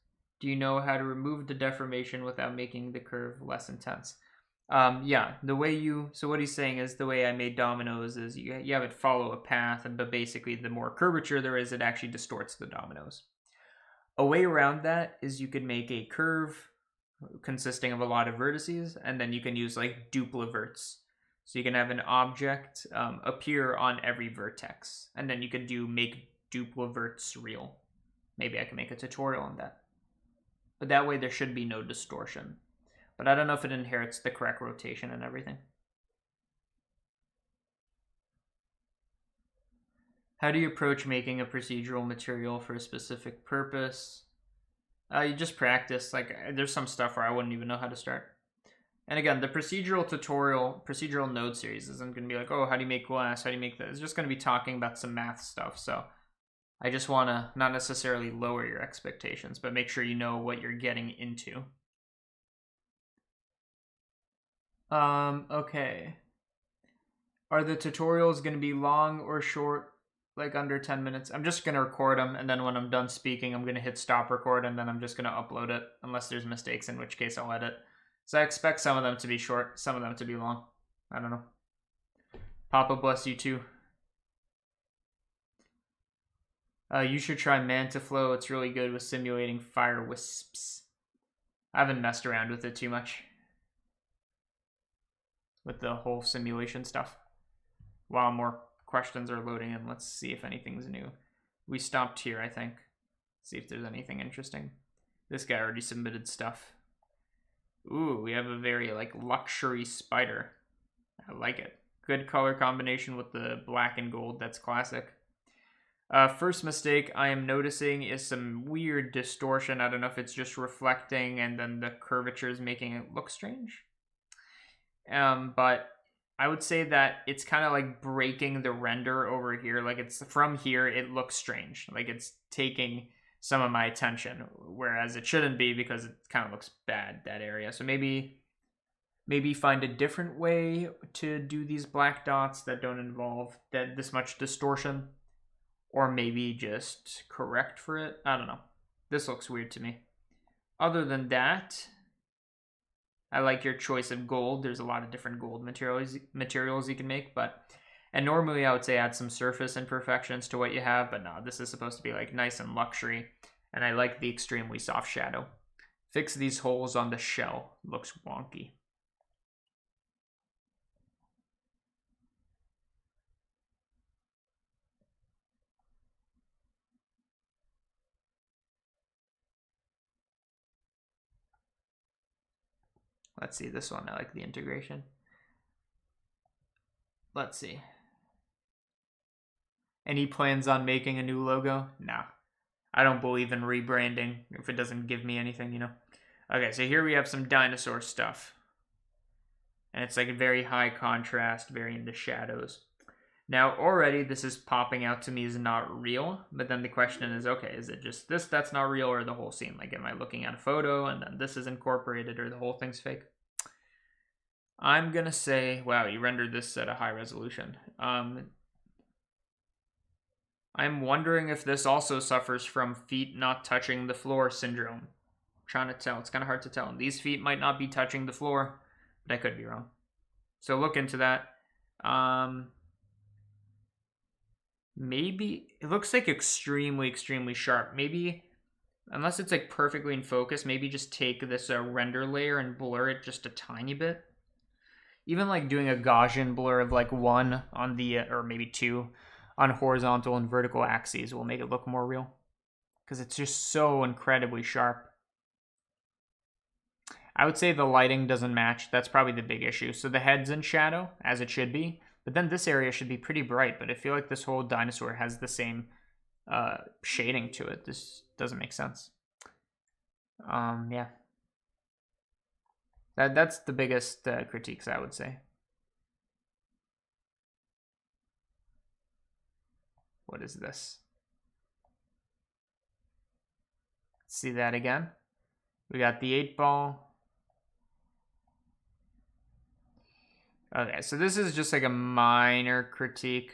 S1: Do you know how to remove the deformation without making the curve less intense? Yeah, so what he's saying is the way I made dominoes is you have it follow a path, but basically the more curvature there is, it actually distorts the dominoes. A way around that is you could make a curve consisting of a lot of vertices, and then you can use like dupliverts. So you can have an object appear on every vertex, and then you could make dupliverts real. Maybe I can make a tutorial on that. But that way there should be no distortion. But I don't know if it inherits the correct rotation and everything. How do you approach making a procedural material for a specific purpose? You just practice. Like, there's some stuff where I wouldn't even know how to start. And again, the procedural node series isn't going to be like, oh, how do you make glass? How do you make that? It's just going to be talking about some math stuff. So I just want to not necessarily lower your expectations, but make sure you know what you're getting into. Okay. Are the tutorials going to be long or short, like under 10 minutes? I'm just going to record them, and then when I'm done speaking, I'm going to hit stop record, and then I'm just going to upload it, unless there's mistakes, in which case I'll edit. So I expect some of them to be short, some of them to be long. I don't know. Papa bless you too. You should try Mantaflow. It's really good with simulating fire wisps. I haven't messed around with it too much. With the whole simulation stuff. While more questions are loading in, let's see if anything's new. We stopped here, I think. See if there's anything interesting. This guy already submitted stuff. Ooh, we have a very like luxury spider. I like it. Good color combination with the black and gold. That's classic. First mistake I am noticing is some weird distortion. I don't know if it's just reflecting and then the curvature is making it look strange. But I would say that it's kind of like breaking the render over here. Like it's from here, it looks strange. Like it's taking some of my attention, whereas it shouldn't be because it kind of looks bad, that area. So maybe find a different way to do these black dots that don't involve this much distortion. Or maybe just correct for it. I don't know. This looks weird to me. Other than that, I like your choice of gold. There's a lot of different gold materials you can make, and normally I would say add some surface imperfections to what you have, but no, this is supposed to be like nice and luxury, and I like the extremely soft shadow. Fix these holes on the shell. Looks wonky.
S3: Let's see, this one, I like the integration. Let's see. Any plans on making a new logo? No. I don't believe in rebranding if it doesn't give me anything, you know. Okay, so here we have some dinosaur stuff. And it's like a very high contrast, very into shadows. Now, already this is popping out to me as not real, but then the question is, okay, is it just this that's not real or the whole scene? Like, am I looking at a photo and then this is incorporated or the whole thing's fake? I'm gonna say, wow, you rendered this at a high resolution. I'm wondering if this also suffers from feet not touching the floor syndrome. I'm trying to tell. It's kind of hard to tell. These feet might not be touching the floor, but I could be wrong. So look into that. Maybe it looks like extremely, extremely sharp. Maybe, unless it's like perfectly in focus, maybe just take this render layer and blur it just a tiny bit. Even like doing a Gaussian blur of like 1 on the, or maybe 2 on horizontal and vertical axes will make it look more real. Because it's just so incredibly sharp. I would say the lighting doesn't match. That's probably the big issue. So the head's in shadow, as it should be. But then this area should be pretty bright. But I feel like this whole dinosaur has the same shading to it. This doesn't make sense. Yeah. That's the biggest critiques, I would say. What is this? Let's see that again. We got the 8-ball. Okay, so this is just like a minor critique.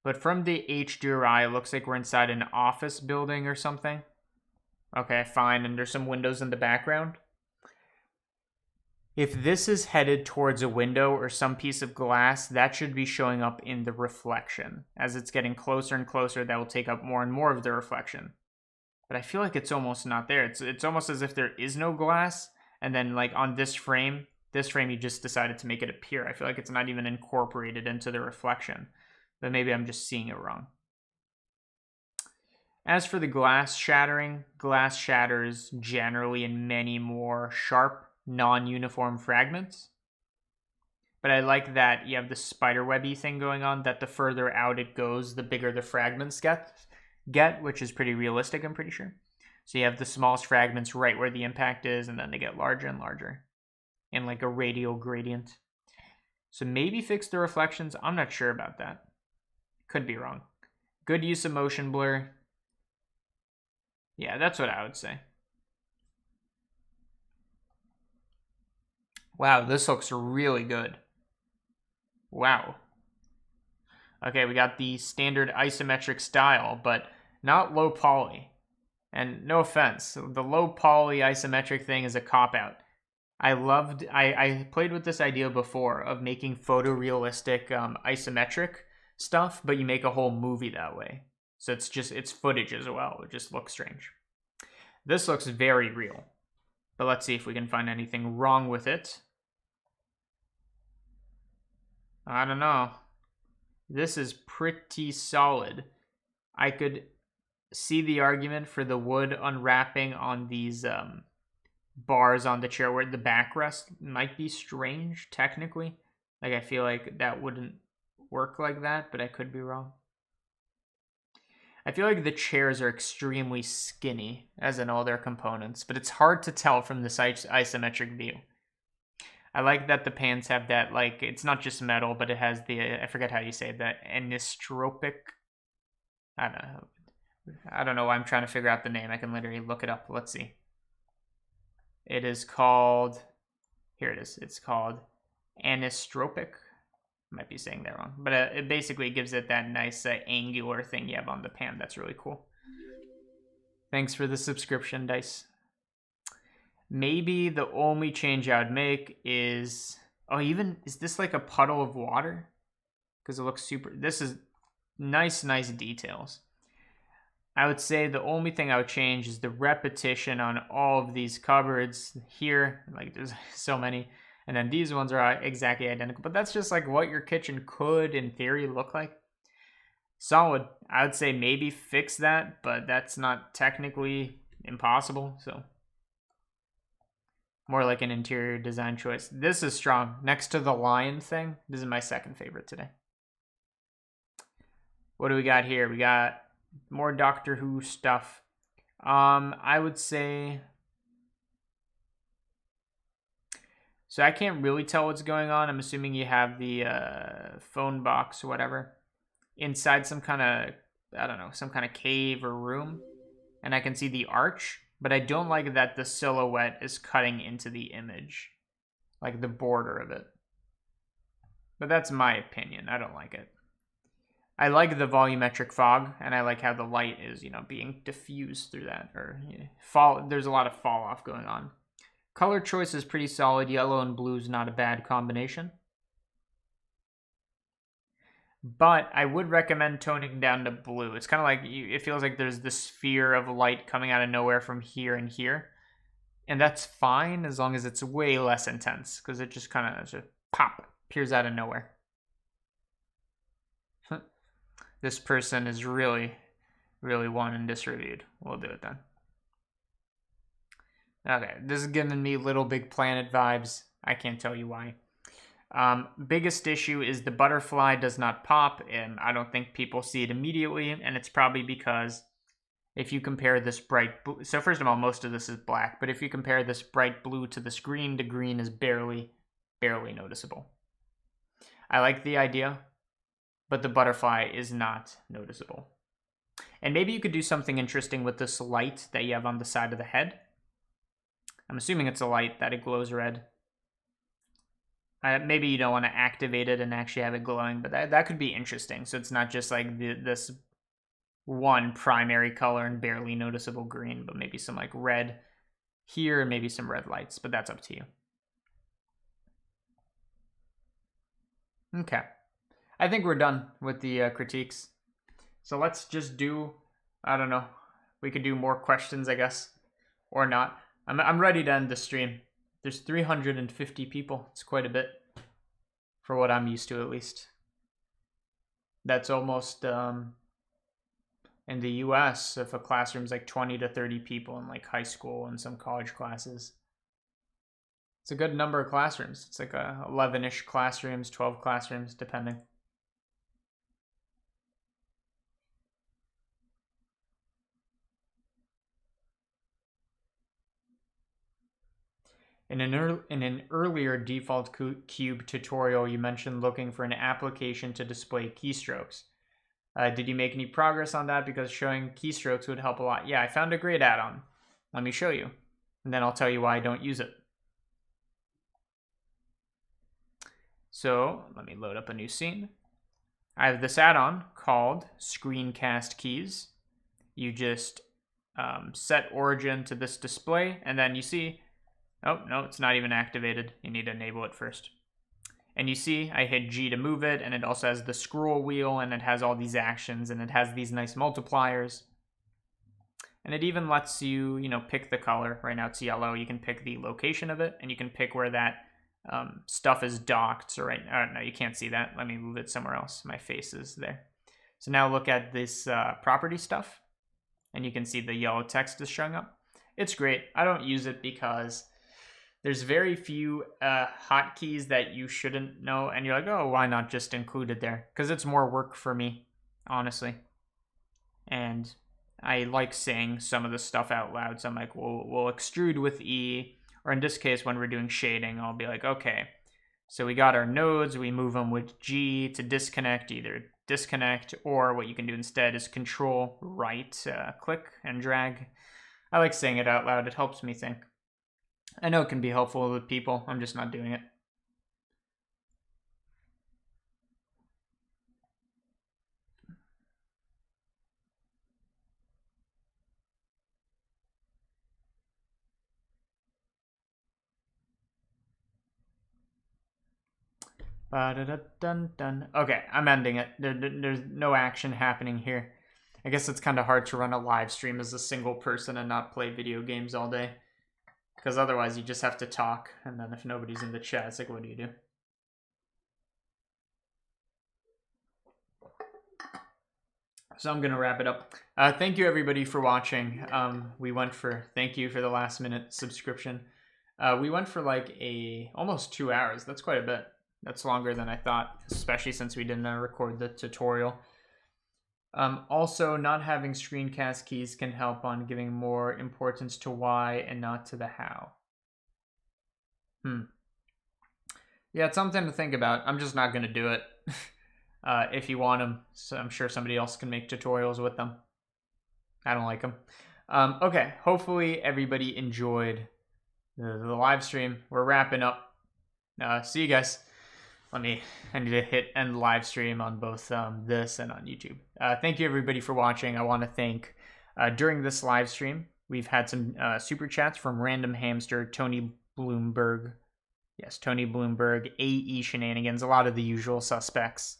S3: But from the HDRI, it looks like we're inside an office building or something. Okay, fine, and there's some windows in the background. If this is headed towards a window or some piece of glass, that should be showing up in the reflection. As it's getting closer and closer, that will take up more and more of the reflection. But I feel like it's almost not there. It's almost as if there is no glass, and then like on this frame you just decided to make it appear. I feel like it's not even incorporated into the reflection. But maybe I'm just seeing it wrong. As for the glass shattering, glass shatters generally in many more sharp, non-uniform fragments. But I like that you have the spiderwebby thing going on, that the further out it goes, the bigger the fragments get, which is pretty realistic, I'm pretty sure. So you have the smallest fragments right where the impact is, and then they get larger and larger in like a radial gradient. So maybe fix the reflections. I'm not sure about that. Could be wrong. Good use of motion blur. Yeah, that's what I would say. Wow, this looks really good. Wow. Okay, we got the standard isometric style, but not low poly. And no offense, the low poly isometric thing is a cop-out. I played with this idea before of making photorealistic isometric stuff, but you make a whole movie that way. So it's footage as well. It just looks strange. This looks very real. But let's see if we can find anything wrong with it. I don't know. This is pretty solid. I could see the argument for the wood unwrapping on these bars on the chair where the backrest might be strange, technically. Like, I feel like that wouldn't work like that, but I could be wrong. I feel like the chairs are extremely skinny, as in all their components, but it's hard to tell from this isometric view. I like that the pans have that, like, it's not just metal, but it has the, I forget how you say it, that anisotropic, I don't know why I'm trying to figure out the name. I can literally look it up. Let's see. It is called, here it is. It's called anisotropic. Might be saying that wrong. But it basically gives it that nice angular thing you have on the pan. That's really cool. Thanks for the subscription, Dice. Maybe the only change I would make is, is this like a puddle of water? Because it looks super, this is nice details. I would say the only thing I would change is the repetition on all of these cupboards here. Like, there's so many. And then these ones are exactly identical. But that's just like what your kitchen could, in theory, look like. Solid. I would say maybe fix that, but that's not technically impossible. So More like an interior design choice. This is strong. Next to the lion thing, this is my second favorite today. What do we got here? We got more Doctor Who stuff. I would say... So I can't really tell what's going on. I'm assuming you have the phone box or whatever inside some kind of, I don't know, some kind of cave or room. And I can see the arch, but I don't like that the silhouette is cutting into the image, like the border of it. But that's my opinion. I don't like it. I like the volumetric fog, and I like how the light is, being diffused through that. Or there's a lot of fall off going on. Color choice is pretty solid. Yellow and blue is not a bad combination. But I would recommend toning down to blue. It's kind of like, it feels like there's this sphere of light coming out of nowhere from here and here. And that's fine as long as it's way less intense, because it just kind of pop, appears out of nowhere. This person is really, really wanting this reviewed. We'll do it then. Okay, this is giving me Little Big Planet vibes. I can't tell you why. Biggest issue is the butterfly does not pop, and I don't think people see it immediately, and it's probably because if you compare this bright blue, so first of all, most of this is black, but if you compare this bright blue to this green, the green is barely noticeable. I like the idea, but the butterfly is not noticeable. And maybe you could do something interesting with this light that you have on the side of the head. I'm assuming it's a light that it glows red. Maybe you don't want to activate it and actually have it glowing, but that could be interesting. So it's not just like this one primary color and barely noticeable green, but maybe some like red here and maybe some red lights, but that's up to you. Okay. I think we're done with the critiques. So let's just do, I don't know, we could do more questions, I guess, or not. I'm ready to end the stream. There's 350 people. It's quite a bit for what I'm used to, at least. That's almost, in the US, if a classroom's like 20 to 30 people in like high school and some college classes. It's a good number of classrooms. It's like 11-ish classrooms, 12 classrooms, depending. In an earlier default cube tutorial, you mentioned looking for an application to display keystrokes. Did you make any progress on that? Because showing keystrokes would help a lot. Yeah, I found a great add-on. Let me show you, and then I'll tell you why I don't use it. So let me load up a new scene. I have this add-on called Screencast Keys. You just set origin to this display, and then you see, oh, no, it's not even activated. You need to enable it first. And you see, I hit G to move it, and it also has the scroll wheel, and it has all these actions, and it has these nice multipliers. And it even lets you, pick the color. Right now it's yellow. You can pick the location of it, and you can pick where that stuff is docked. So no, you can't see that. Let me move it somewhere else. My face is there. So now look at this property stuff, and you can see the yellow text is showing up. It's great. I don't use it because there's very few hotkeys that you shouldn't know, and you're like, oh, why not just include it there? Because it's more work for me, honestly. And I like saying some of the stuff out loud, so I'm like, we'll extrude with E, or in this case, when we're doing shading, I'll be like, okay, so we got our nodes, we move them with G to disconnect, either disconnect, or what you can do instead is control right, click and drag. I like saying it out loud, it helps me think. I know it can be helpful with people. I'm just not doing it. Ba-da-da-dun-dun. Okay, I'm ending it. There's no action happening here. I guess it's kind of hard to run a live stream as a single person and not play video games all day. Because otherwise you just have to talk, and then if nobody's in the chat, it's like, what do you do? So I'm going to wrap it up. Thank you, everybody, for watching. We went for, thank you for the last minute subscription. We went for like almost 2 hours. That's quite a bit. That's longer than I thought, especially since we didn't record the tutorial. Also, not having screencast keys can help on giving more importance to why and not to the how. Yeah, it's something to think about. I'm just not going to do it. If you want them, so I'm sure somebody else can make tutorials with them. I don't like them. Okay, hopefully everybody enjoyed the live stream. We're wrapping up. See you guys. I need to hit end live stream on both this and on YouTube. Thank you everybody for watching. I want to thank, during this live stream, we've had some super chats from Random Hamster, Tony Bloomberg. Yes, Tony Bloomberg, AE Shenanigans, a lot of the usual suspects.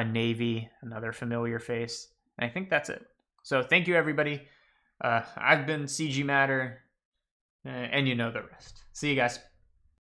S3: Navy, another familiar face. And I think that's it. So thank you everybody. I've been CG Matter, and you know the rest. See you guys.